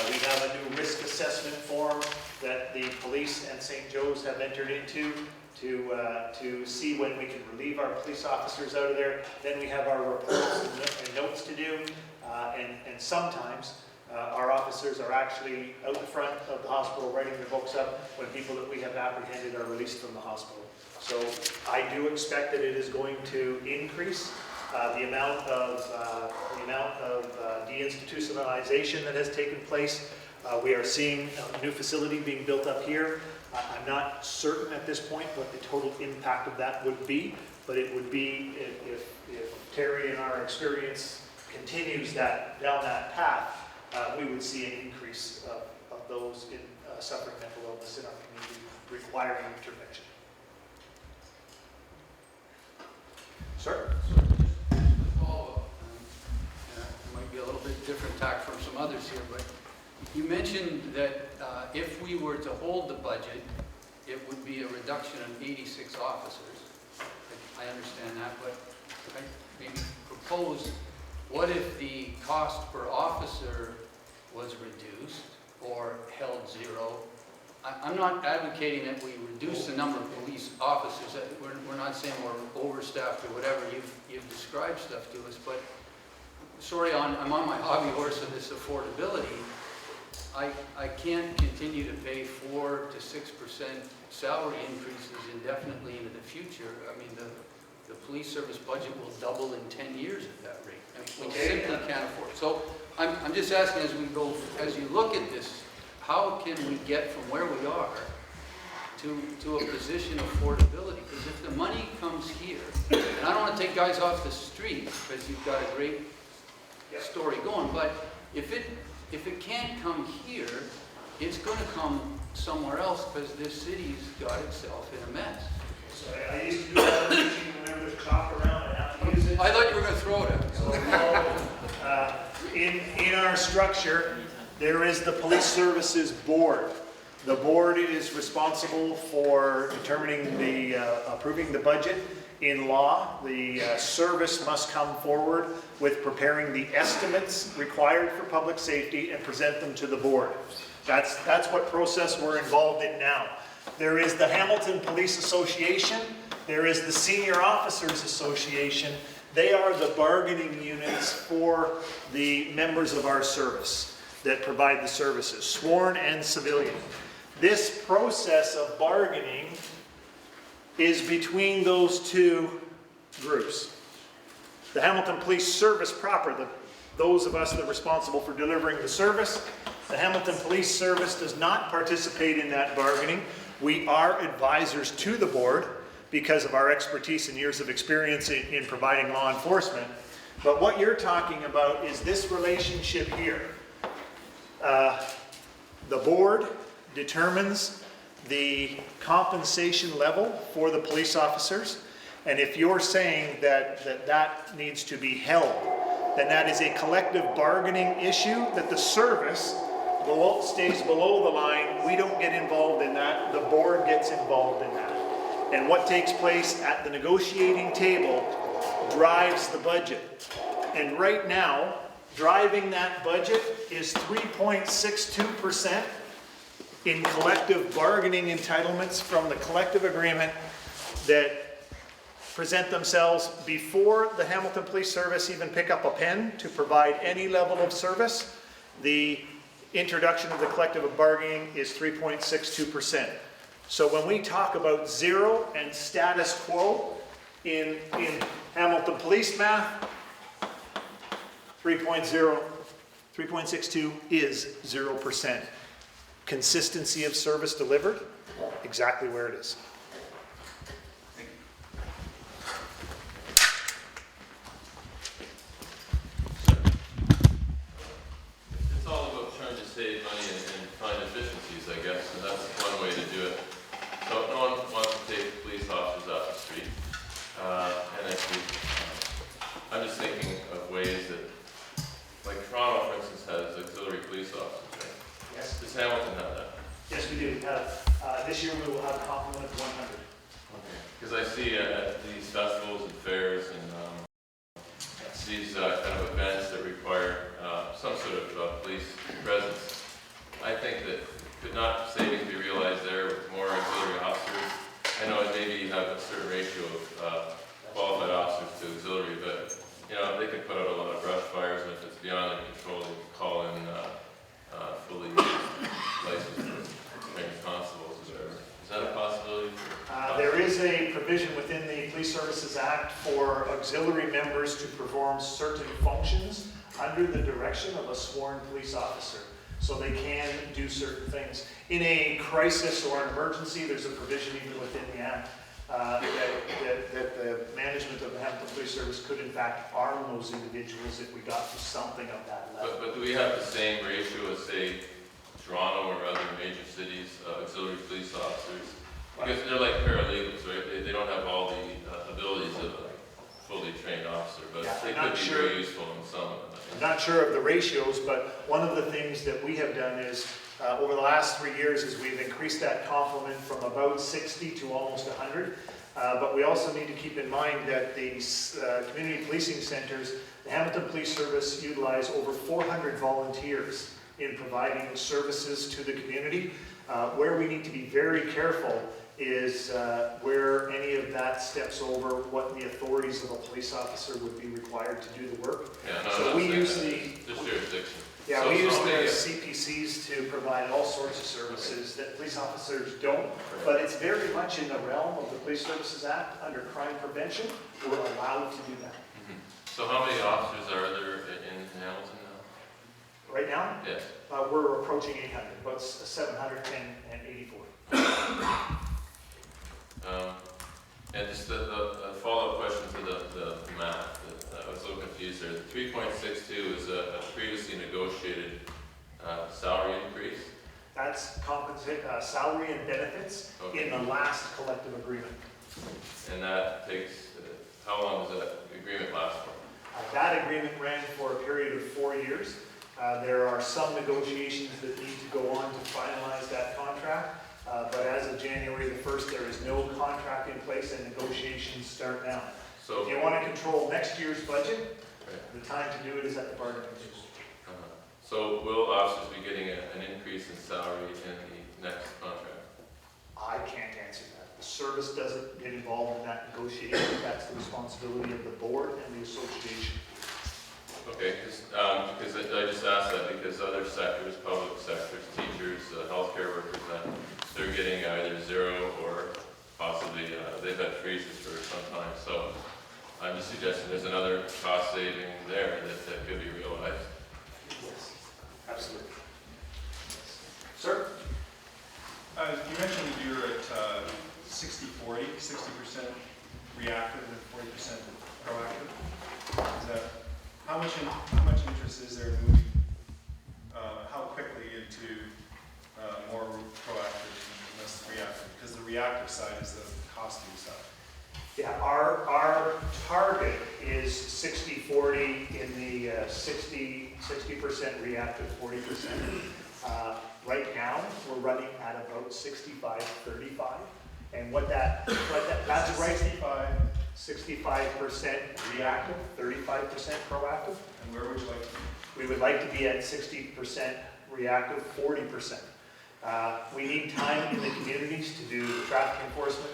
We have a new risk assessment form that the police and St. Joe's have entered into to see when we can relieve our police officers out of there. Then we have our reports and notes to do, and sometimes our officers are actually out in front of the hospital writing their books up when people that we have apprehended are released from the hospital. So I do expect that it is going to increase the amount of deinstitutionalization that has taken place. We are seeing a new facility being built up here. I'm not certain at this point what the total impact of that would be, but it would be if Terry and our experience continues down that path, we would see an increase of those suffering mental illness in our community requiring intervention. Sir? Just a follow-up. It might be a little bit different tack from some others here, but you mentioned that if we were to hold the budget, it would be a reduction of 86 officers. I understand that, but I maybe propose, what if the cost per officer was reduced or held zero, I'm not advocating that we reduce the number of police officers. We're not saying we're overstaffed or whatever. You've described stuff to us, but sorry, I'm on my hobby horse of this affordability. I can't continue to pay 4 to 6% salary increases indefinitely into the future. I mean, the police service budget will double in 10 years at that rate. I mean, we simply can't afford it. So I'm just asking, as you look at this, how can we get from where we are to a position of affordability? Because if the money comes here, and I don't want to take guys off the street because you've got a great story going, but if it can't come here, it's going to come somewhere else because this city's got itself in a mess. So I used to do that whenever there's chalk around, I have to use it. I thought you were going to throw it at me. So, in our structure, there is the Police Services Board. The board is responsible for determining approving the budget. In law, the service must come forward with preparing the estimates required for public safety and present them to the board. That's what process we're involved in now. There is the Hamilton Police Association. There is the Senior Officers Association. They are the bargaining units for the members of our service that provide the services, sworn and civilian. This process of bargaining is between those two groups. The Hamilton Police Service proper, those of us that are responsible for delivering the service, the Hamilton Police Service does not participate in that bargaining. We are advisors to the board because of our expertise and years of experience in providing law enforcement. But what you're talking about is this relationship here. The board determines the compensation level for the police officers, and if you're saying that needs to be held, then that is a collective bargaining issue that the service stays below the line. We don't get involved in that. The board gets involved in that. And what takes place at the negotiating table drives the budget. And right now, driving that budget is 3.62% in collective bargaining entitlements from the collective agreement that present themselves before the Hamilton Police Service even pick up a pen to provide any level of service. The introduction of the collective bargaining is 3.62%. So when we talk about zero and status quo in Hamilton Police math, 3.62 is 0%. Consistency of service delivered, exactly where it is. It's all about trying to save money and find efficiencies, I guess, and that's one way to do it. So no one wants to take police officers off the street, and I'm just thinking of ways that, like Toronto, for instance, has auxiliary police officers, right? Yes. Does Hamilton have that? Yes, we do. This year we will have a complement of 100. Okay. Because I see at these festivals and fairs and these kind of events that require some sort of police presence, I think that could not savings be realized there with more auxiliary officers? I know maybe you have a certain ratio of qualified officers to auxiliary, but they could put out a lot of brush fires, and if it's beyond their control, they can call in fully licensed trained constables or whatever. Is that a possibility? There is a provision within the Police Services Act for auxiliary members to perform certain functions under the direction of a sworn police officer. So they can do certain things. In a crisis or an emergency, there's a provision even within the Act that the management of the Hamilton Police Service could in fact arm those individuals if we got to something of that level. But do we have the same ratio as, say, Toronto or other major cities, auxiliary police officers? Because they're like paralegals, right? They don't have all the abilities of a fully trained officer, but they could be very useful in some of them. I'm not sure of the ratios, but one of the things that we have done is, over the last 3 years, is we've increased that complement from about 60 to almost 100. But we also need to keep in mind that these community policing centers, the Hamilton Police Service utilize over 400 volunteers in providing services to the community. Where we need to be very careful is where any of that steps over what the authorities of a police officer would be required to do the work. Yeah, no, So I'm we not use saying that. Just jurisdiction. Yeah, So we use somebody- the CPCs to provide all sorts of services that police officers don't, but it's very much in the realm of the Police Services Act. Under crime prevention, we're allowed to do that. So how many officers are there in Hamilton now? Right now, Yes. we're approaching 800, about 784. And just the follow-up question to the math, I was a little confused there. The 3.62 is a previously negotiated salary increase? That's salary and benefits in the last collective agreement. And that takes, how long does that agreement last for? That agreement ran for a period of 4 years. There are some negotiations that need to go on to finalize that contract. But as of January the 1st, there is no contract in place and negotiations start now. So, If you want to control next year's budget, the time to do it is at the bargaining table. so will officers be getting an increase in salary in the next contract? I can't answer that. The service doesn't get involved in that negotiation. That's the responsibility of the board and the association. Okay, because I just asked that because other sectors, public sectors, teachers, healthcare workers, they're getting either zero or possibly they've had freezes for some time. So I'm just suggesting there's another cost saving there that could be realized. Yes, absolutely. Sir? You mentioned that you're at 60-40, 60% reactive and 40% proactive. Is that, how much interest is there in moving, how quickly into more proactive and less reactive? Because the reactive side is the costing side. Yeah, our target is 60-40 in the 60% reactive, 40%. Right now, we're running at about 65-35. And that's right. 65% reactive, 35% proactive. And where would you like to be? We would like to be at 60% reactive, 40%. We need time in the communities to do the traffic enforcement.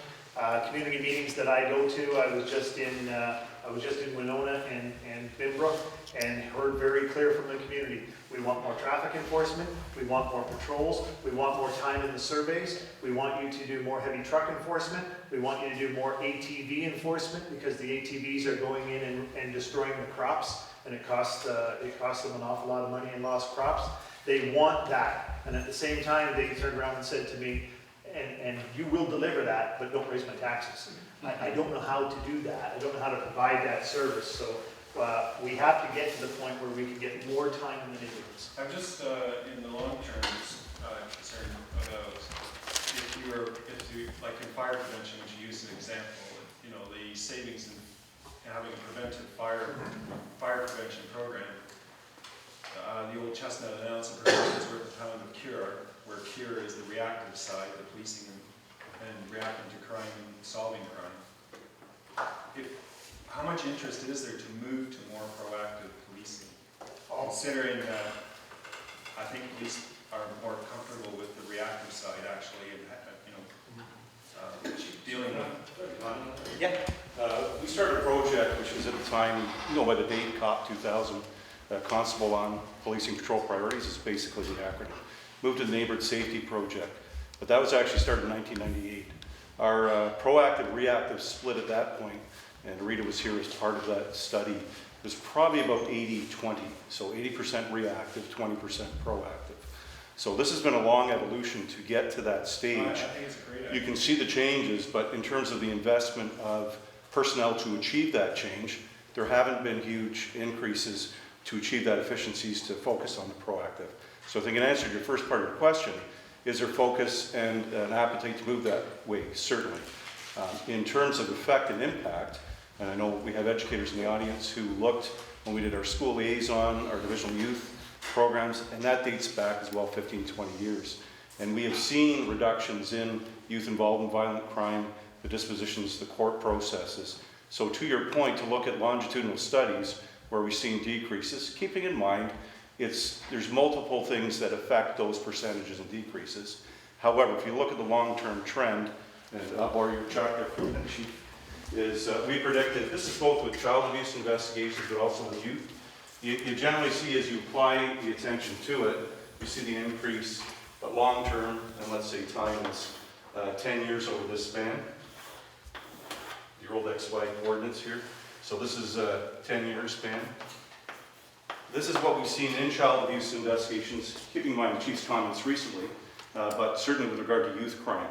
Community meetings that I go to, I was just in Winona and Binbrook and heard very clear from the community. We want more traffic enforcement, we want more patrols, we want more time in the surveys, we want you to do more heavy truck enforcement, we want you to do more ATV enforcement because the ATVs are going in and destroying the crops and it costs them an awful lot of money in lost crops. They want that, and at the same time they turned around and said to me, and you will deliver that, but don't raise my taxes. I don't know how to do that. I don't know how to provide that service. So we have to get to the point where we can get more time in the neighborhoods. I'm just in the long term concerned about if you like in fire prevention, which you used as an example, you know, the savings in having a preventive fire prevention program. The old chestnut announce a prevention is worth a pound of cure, where cure is the reactive side, the policing and reacting to crime and solving crime. How much interest is there to move to more proactive policing? Considering that I think police are more comfortable with the reactive side actually, and dealing with. Yeah. We started a project which was at the time, by the date COP 2000, Constable on Policing Patrol Priorities is basically the acronym. Moved to the Neighborhood Safety Project, but that was actually started in 1998. Our proactive reactive split at that point, and Rita was here as part of that study, was probably about 80-20. So 80% reactive, 20% proactive. So this has been a long evolution to get to that stage. I think it's a great idea. You can see the changes, but in terms of the investment of personnel to achieve that change, there haven't been huge increases to achieve that efficiencies to focus on the proactive. So I think in answer to your first part of your question, is there focus and an appetite to move that way? Certainly. In terms of effect and impact, and I know we have educators in the audience who looked when we did our school liaison, our divisional youth programs, and that dates back as well 15, 20 years. And we have seen reductions in youth involved in violent crime, the dispositions, the court processes. So to your point, to look at longitudinal studies where we've seen decreases, keeping in mind there's multiple things that affect those percentages and decreases. However, if you look at the long-term trend, and I'll borrow your chart there for a minute, Chief, is we predicted, this is both with child abuse investigations but also with youth. You generally see as you apply the attention to it, you see the increase, but long-term, and let's say time is 10 years over this span. The old XY coordinates here. So this is a 10-year span. This is what we've seen in child abuse investigations, keeping in mind the Chief's comments recently, but certainly with regard to youth crime.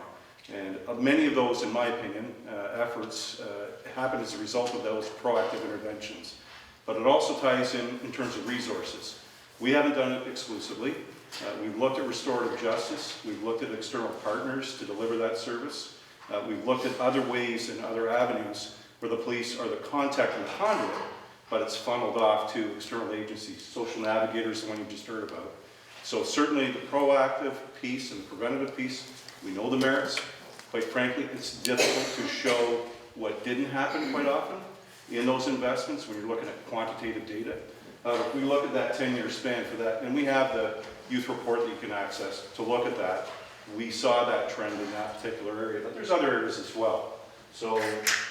And many of those, in my opinion, efforts happen as a result of those proactive interventions. But it also ties in terms of resources. We haven't done it exclusively. We've looked at restorative justice. We've looked at external partners to deliver that service. We've looked at other ways and other avenues where the police are the contact and conduit, but it's funneled off to external agencies. Social navigators, the one you just heard about. So certainly the proactive piece and the preventative piece, we know the merits. Quite frankly, it's difficult to show what didn't happen quite often in those investments when you're looking at quantitative data. If we look at that 10-year span for that, and we have the youth report that you can access to look at that, we saw that trend in that particular area, but there's other areas as well. So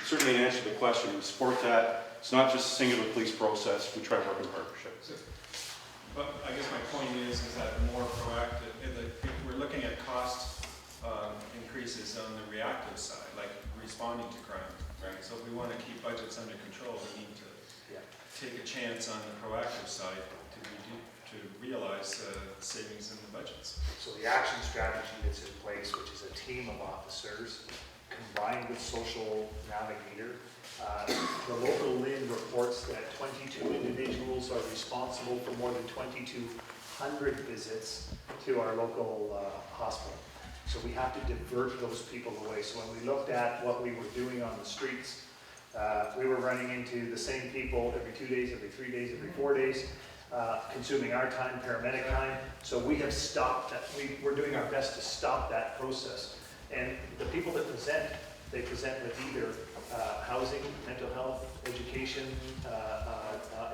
certainly to answer the question, we support that. It's not just a singular police process, we try to work in partnership. But I guess my point is that more proactive, if we're looking at cost increases on the reactive side, like responding to crime, right? So if we want to keep budgets under control, we need to take a chance on the proactive side to realize savings in the budgets. So the action strategy that's in place, which is a team of officers combined with social navigator, the local LIN reports that 22 individuals are responsible for more than 2,200 visits to our local hospital. So we have to divert those people away. So when we looked at what we were doing on the streets, we were running into the same people every 2 days, every 3 days, every 4 days, consuming our time, paramedic time. So we have stopped that. We're doing our best to stop that process. And the people that present, they present with either housing, mental health, education,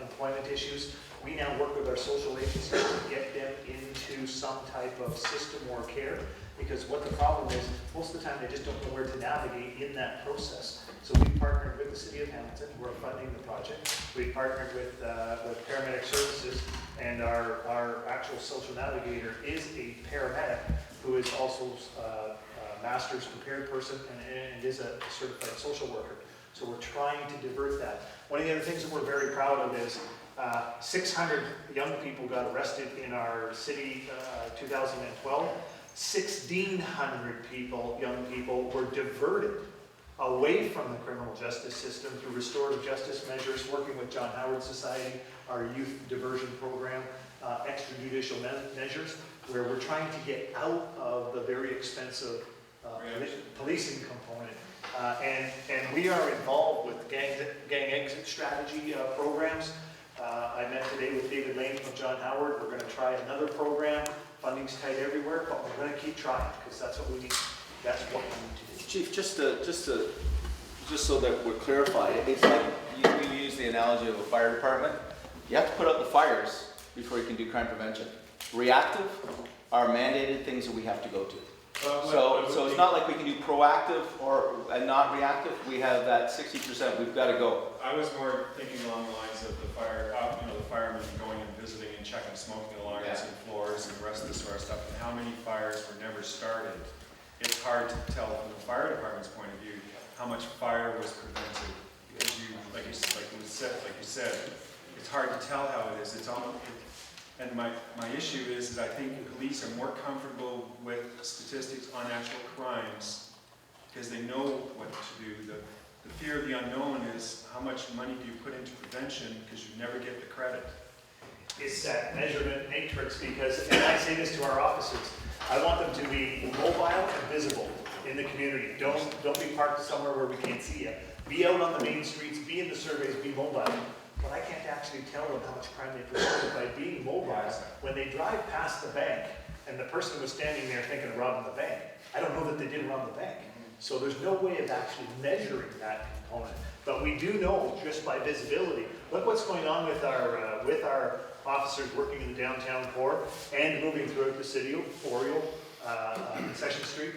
employment issues. We now work with our social agencies to get them into some type of system or care, because what the problem is, most of the time they just don't know where to navigate in that process. So we partnered with the City of Hamilton, who are funding the project. We partnered with Paramedic Services, and our actual social navigator is a paramedic who is also a master's prepared person and is a certified social worker. So we're trying to divert that. One of the other things that we're very proud of is 600 young people got arrested in our city 2012. 1,600 people, young people, were diverted away from the criminal justice system through restorative justice measures, working with John Howard Society, our youth diversion program, extrajudicial measures, where we're trying to get out of the very expensive policing component. And we are involved with gang exit strategy programs. I met today with David Lane from John Howard. We're going to try another program. Funding's tight everywhere, but we're going to keep trying because that's what we need. That's what we need to do. Chief, just so that we're clarified, it's like you use the analogy of a fire department. You have to put out the fires before you can do crime prevention. Reactive are mandated things that we have to go to. So it's not like we can do proactive and not reactive. We have that 60%. We've got to go. I was more thinking along the lines of the firemen going and visiting and checking smoking alarms and floors and the rest of this sort of stuff, and how many fires were never started. It's hard to tell from the fire department's point of view how much fire was prevented. Because like you said, it's hard to tell how it is. It's almost. And my issue is I think police are more comfortable with statistics on actual crimes because they know what to do. The fear of the unknown is how much money do you put into prevention because you never get the credit. It's that measurement matrix because, and I say this to our officers, I want them to be mobile and visible in the community. Don't be parked somewhere where we can't see you. Be out on the main streets, be in the surveys, be mobile. But I can't actually tell them how much crime they prevented by being mobile. When they drive past the bank and the person was standing there thinking of robbing the bank, I don't know that they did rob the bank. So there's no way of actually measuring that component. But we do know just by visibility. Look what's going on with our officers working in the downtown core and moving throughout the city of Oriole. Concession Street.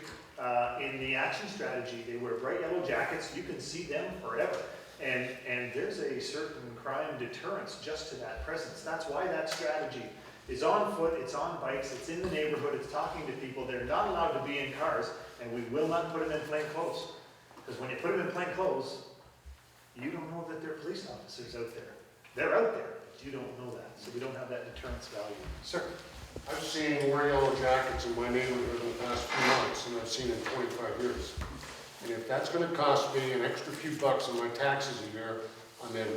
In the action strategy, they wear bright yellow jackets. You can see them forever. And there's a certain crime deterrence just to that presence. That's why that strategy is on foot, it's on bikes, it's in the neighborhood, it's talking to people. They're not allowed to be in cars, and we will not put them in plain clothes. Because when you put them in plain clothes, you don't know that they're police officers out there. They're out there, but you don't know that. So we don't have that deterrence value. Sir? I've seen wear yellow jackets in my neighborhood in the past few months, and I've seen it in 25 years. And if that's gonna cost me an extra few bucks on my taxes a year, I'm in.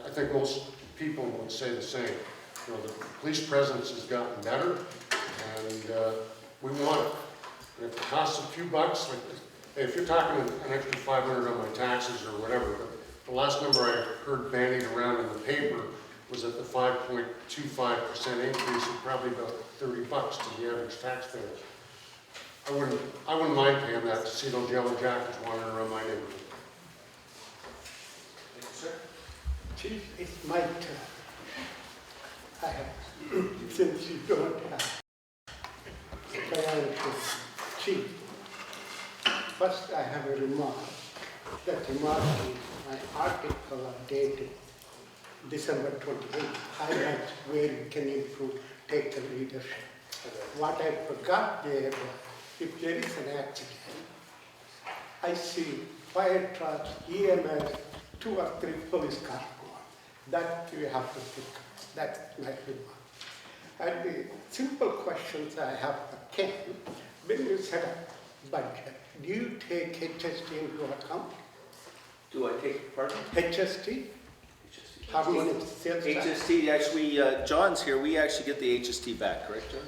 I think most people would say the same. You know, the police presence has gotten better, and we want it. And if it costs a few bucks, like, if you're talking an extra 500 on my taxes or whatever, but the last number I heard bandied around in the paper was that the 5.25% increase is probably about 30 bucks to the average taxpayer. I wouldn't mind paying that to see those yellow jackets wandering around my neighborhood. Sir? Chief, it's my turn. I have, since you don't have priority, Chief, first I have a remark. That remark is my article of dated December 28, highlights where you can improve taker leadership. What I forgot there was, if there is an accident, I see fire trucks, EMS, 2 or 3 police cars go on. That you have to pick up. That's my remark. And the simple questions I have for Ken, when you set up budget, do you take HST into account? Do I take, pardon? HST? How many sales tax? HST, actually, John's here, we actually get the HST back, correct, John?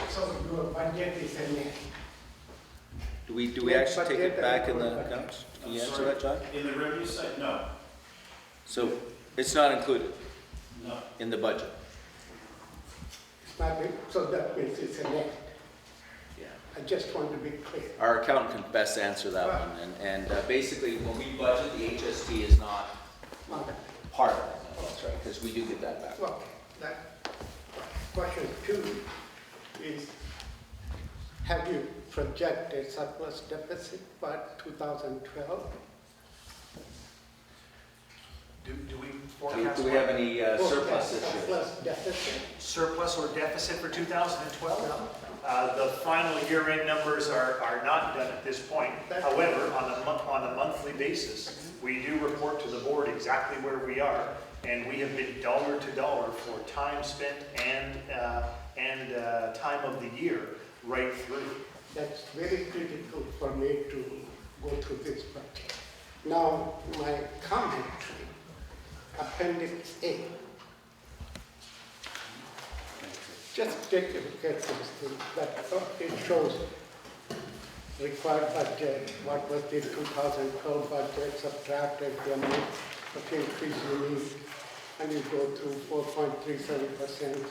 So your budget is a net. Do we actually take it back in the accounts? Can you answer that, John? In the revenue side, no. So it's not included No. in the budget? It's not big, so that means it's a net. Yeah. I just want to be clear. Our accountant can best answer that one. And basically, when we budget, the HST is not part of it. That's right, because we do get that back. Okay, that question 2 is, have you projected surplus deficit for 2012? Do we forecast? Do we have any surplus this year? Surplus deficit? Surplus or deficit for 2012? The final year-end numbers are not done at this point. However, on a monthly basis, we do report to the board exactly where we are, and we have been dollar to dollar for time spent and time of the year right through. That's very critical for me to go through this budget. Now, my commentary, Appendix A. Just take a look at this thing. It shows required budget, what was the 2012 budget, subtracted the amount of increase you need, and you go through 4.37%,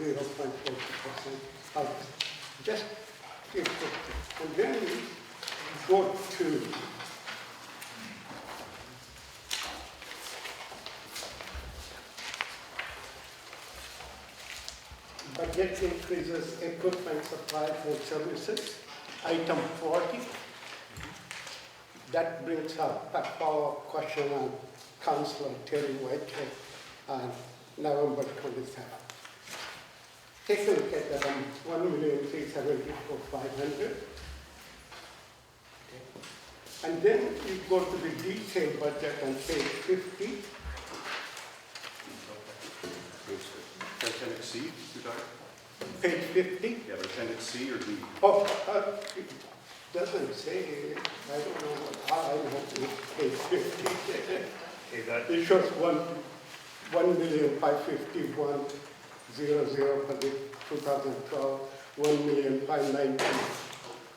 0.40%. Just keep it. And then you go to budget increases, equipment, supplies and services, item 40. That brings up a follow-up question on Councillor Terry Whitehead on November 27th. Take a look at that, 1,374,500. And then you go to the detailed budget on page 50. Appendix C, you're talking? Page 50. Yeah, but Appendix C or D? Oh, it doesn't say, I don't know how I know it's page 50. It shows 1,551,000 for the 2012, 1,590,000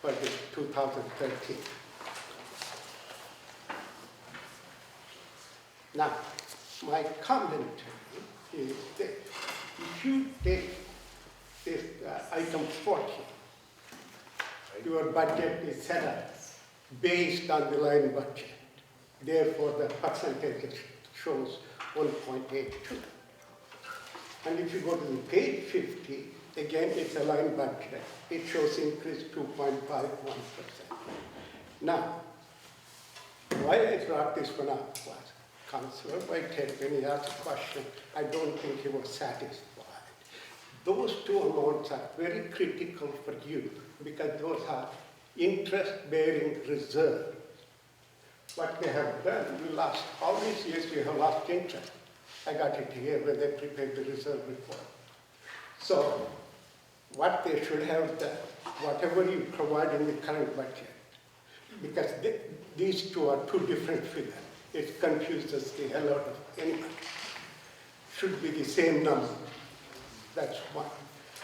for the 2013. Now, my commentary is that if you take this item 40, your budget is set up based on the line budget. Therefore, the percentage shows 1.82. And if you go to the page 50, Again, it's a line budget. It shows increase 2.51%. Now, why I brought this one up was Councillor Whitehead, when he asked a question, I don't think he was satisfied. Those two amounts are very critical for you because those are interest-bearing reserves. What they have done, we lost, all these years we have lost interest. I got it here when they prepared the reserve report. So, what they should have done, whatever you provide in the current budget, because these two are two different figures, it confuses the hell out of anybody. Should be the same number. That's one.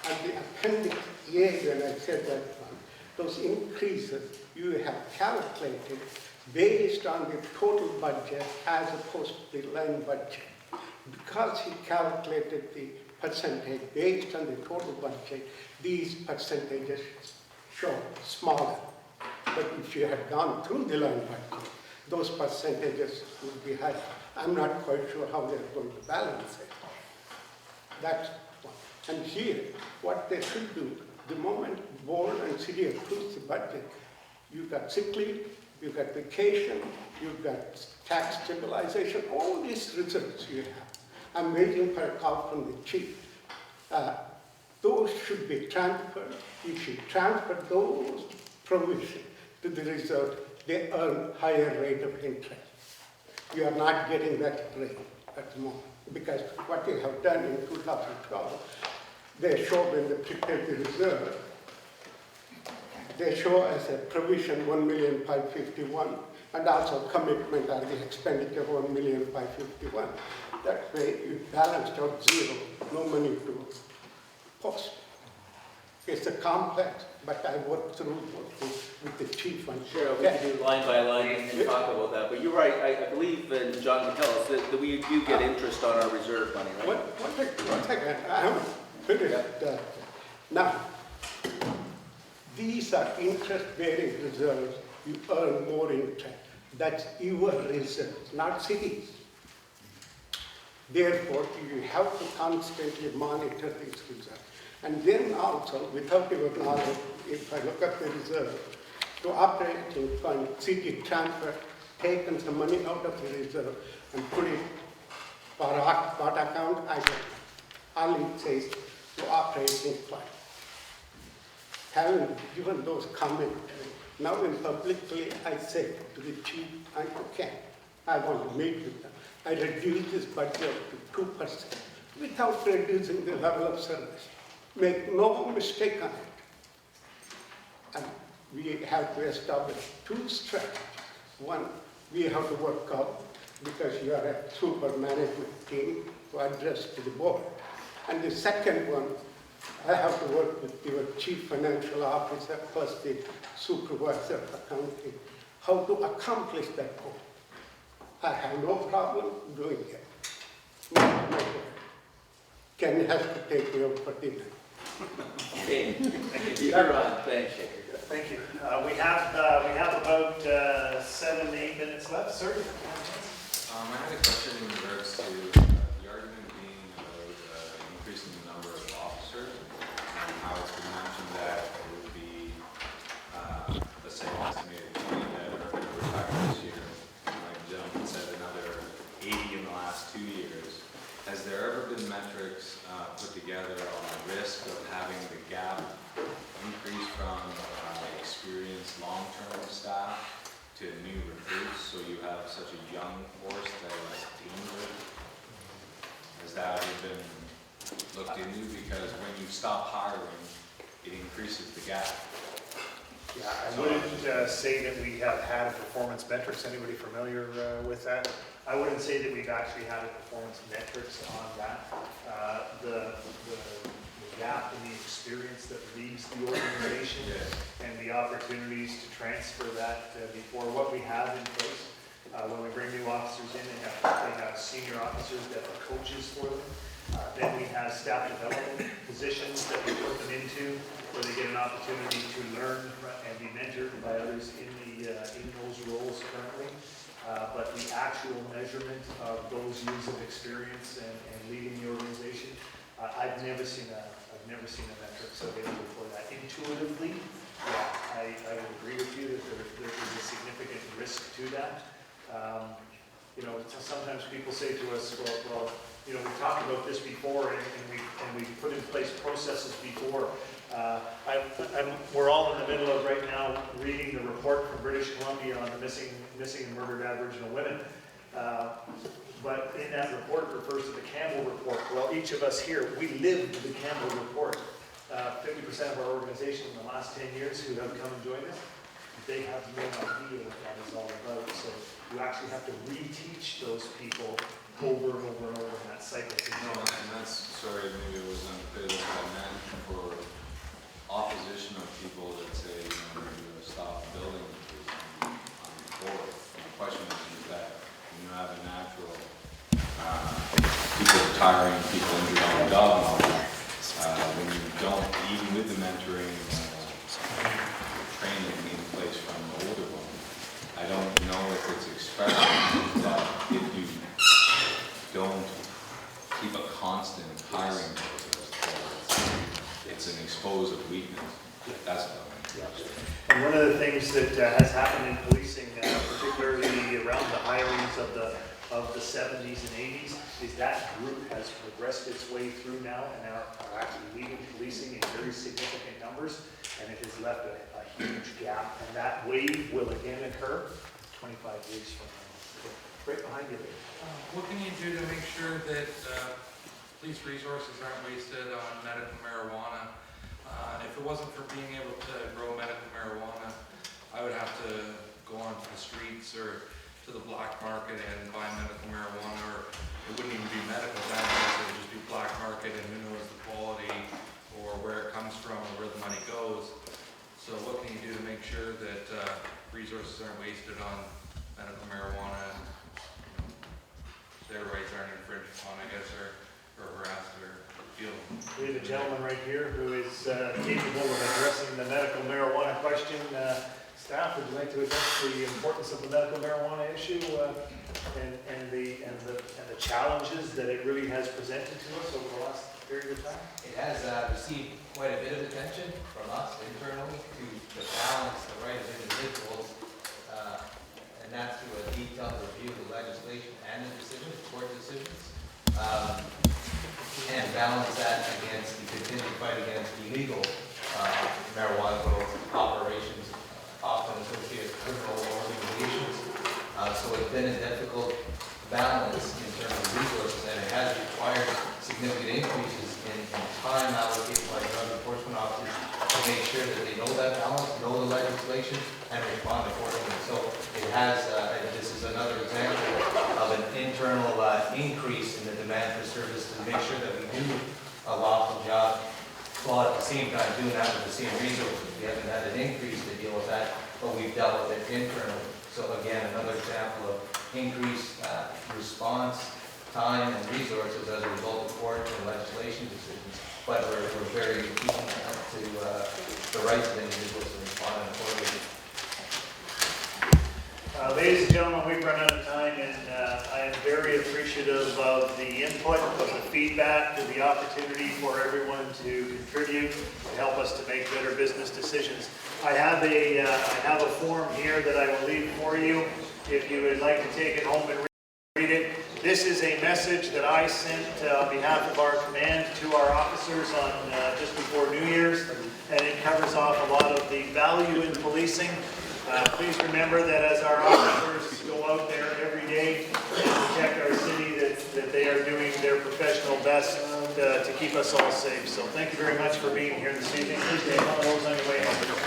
And the appendix A, when I said that one, those increases you have calculated based on the total budget as opposed to the line budget. Because he calculated the percentage based on the total budget, these percentages show smaller. But if you had gone through the line budget, those percentages would be higher. I'm not quite sure how they're going to balance it. That's one. And here, what they should do, the moment board and city approves the budget, you've got sick leave, you've got vacation, you've got tax stabilization, all these reserves you have. I'm waiting for a call from the chief. Those should be transferred. You should transfer those provisions to the reserve. They earn higher rate of interest. You are not getting that rate at the moment because what they have done in 2012, they show when they prepared the reserve, they show as a provision 1,551,000 and also commitment or the expenditure of 1,551,000. That way you balanced out zero, no money to post. It's a complex, but I worked through with the chief one. Sure, we can do line by line and talk about that. But you're right, I believe, and John can tell us, that we do get interest on our reserve money, right? One second, I haven't finished. Now, these are interest-bearing reserves. You earn more interest. That's your reserves, not cities. Therefore, you have to constantly monitor these reserves. And then also, without your knowledge, if I look at the reserve, to operating fund, city transfer, taken some money out of the reserve and put it for what account, I don't know. All it says to operating fund. Having given those comments, now in publicly I say to the chief and to Ken, I want to meet with them. I reduce this budget to 2% without reducing the level of service. Make no mistake on it. And we have to establish two strategies. One, we have to work out, because you are a super management team, to address to the board. And the second one, I have to work with your chief financial officer plus the supervisor of accounting, how to accomplish that goal. I have no problem doing it. No. Ken has to take me out for dinner. Okay, you're on, thanks. Thank you. We have about 7-8 minutes left, sir. I had a question in regards to the argument being about increasing the number of officers and how it's been mentioned that it would be, let's say, an estimated 20 that are going to retire this year. Like the gentleman said, another 80 in the last 2 years. Has there ever been metrics put together on the risk of having the gap increase from experienced long-term staff to new recruits, so you have such a young force that is dangerous? Has that ever been looked into? Because when you stop hiring, it increases the gap. Yeah, I wouldn't say that we have had a performance metrics. Anybody familiar with that? I wouldn't say that we've actually had a performance metrics on that. The gap in the experience that leaves the organization and the opportunities to transfer that before what we have in place. When we bring new officers in, they have senior officers that are coaches for them. Then we have staff development positions that we put them into, where they get an opportunity to learn and be mentored by others in those roles currently. But the actual measurement of those years of experience and leading the organization, I've never seen a metric so available for that. Intuitively, yeah, I would agree with you that there is a significant risk to that. You know, sometimes people say to us, well, you know, we talked about this before and we've put in place processes before. We're all in the middle of right now reading the report from British Columbia on the missing and murdered Aboriginal women. But in that report, it refers to the Campbell report. Well, each of us here, we lived the Campbell report. 50% of our organization in the last 10 years who have come and joined us, they have no idea what that is all about. So you actually have to reteach those people over and over and over in that cycle. No, and that's, sorry, maybe it was unclear, that's what I meant for opposition of people that say, you know, we're going to stop building on the board. My question is that when you have a natural, people retiring, people injured on the job and all that, when you don't, even with the mentoring, training in place from the older one, I don't know if it's expected that if you don't keep a constant hiring process, it's an exposed weakness. That's what I mean. And one of the things that has happened in policing, particularly around the hirings of the 70s and 80s, is that group has progressed its way through now and are actually leaving policing in very significant numbers, and it has left a huge gap, and that wave will again occur 25 years from now. Right behind you there. What can you do to make sure that police resources aren't wasted on medical marijuana? If it wasn't for being able to grow medical marijuana, I would have to go onto the streets or to the black market and buy medical marijuana, or it wouldn't even be medical then, it would just be black market, and who knows the quality or where it comes from or where the money goes. So what can you do to make sure that resources aren't wasted on medical marijuana, and their rights aren't infringed upon, I guess, or harassed or feel? We have a gentleman right here who is capable of addressing the medical marijuana question. Staff, would you like to address the importance of the medical marijuana issue and the challenges that it really has presented to us over the last period of time? It has received quite a bit of attention from us internally to balance the right of individuals, and that's through a detailed review of the legislation and the decisions, court decisions, and balance that against the continued fight against illegal marijuana operations, often associated with criminal organizations. So it's been a difficult balance in terms of resources, and it has required significant increases in time allocated by drug enforcement officers to make sure that they know that balance, know the legislation, and respond accordingly. So it has, this is another example of an internal increase in the demand for service to make sure that we do a lawful job, while at the same time doing that with the same resources. We haven't had an increase to deal with that, but we've dealt with it internally. So again, another example of increased response time and resources as a result of court and legislation decisions. But we're very keen to the rights of individuals to respond accordingly. Ladies and gentlemen, we've run out of time, and I am very appreciative of the input, of the feedback, of the opportunity for everyone to contribute to help us to make better business decisions. I have a form here that I will leave for you if you would like to take it home and read it. This is a message that I sent on behalf of our command to our officers on just before New Year's, and it covers off a lot of the value in policing. Please remember that as our officers go out there every day and protect our city, that they are doing their professional best to keep us all safe. So thank you very much for being here this evening. Please take one of those on your way home.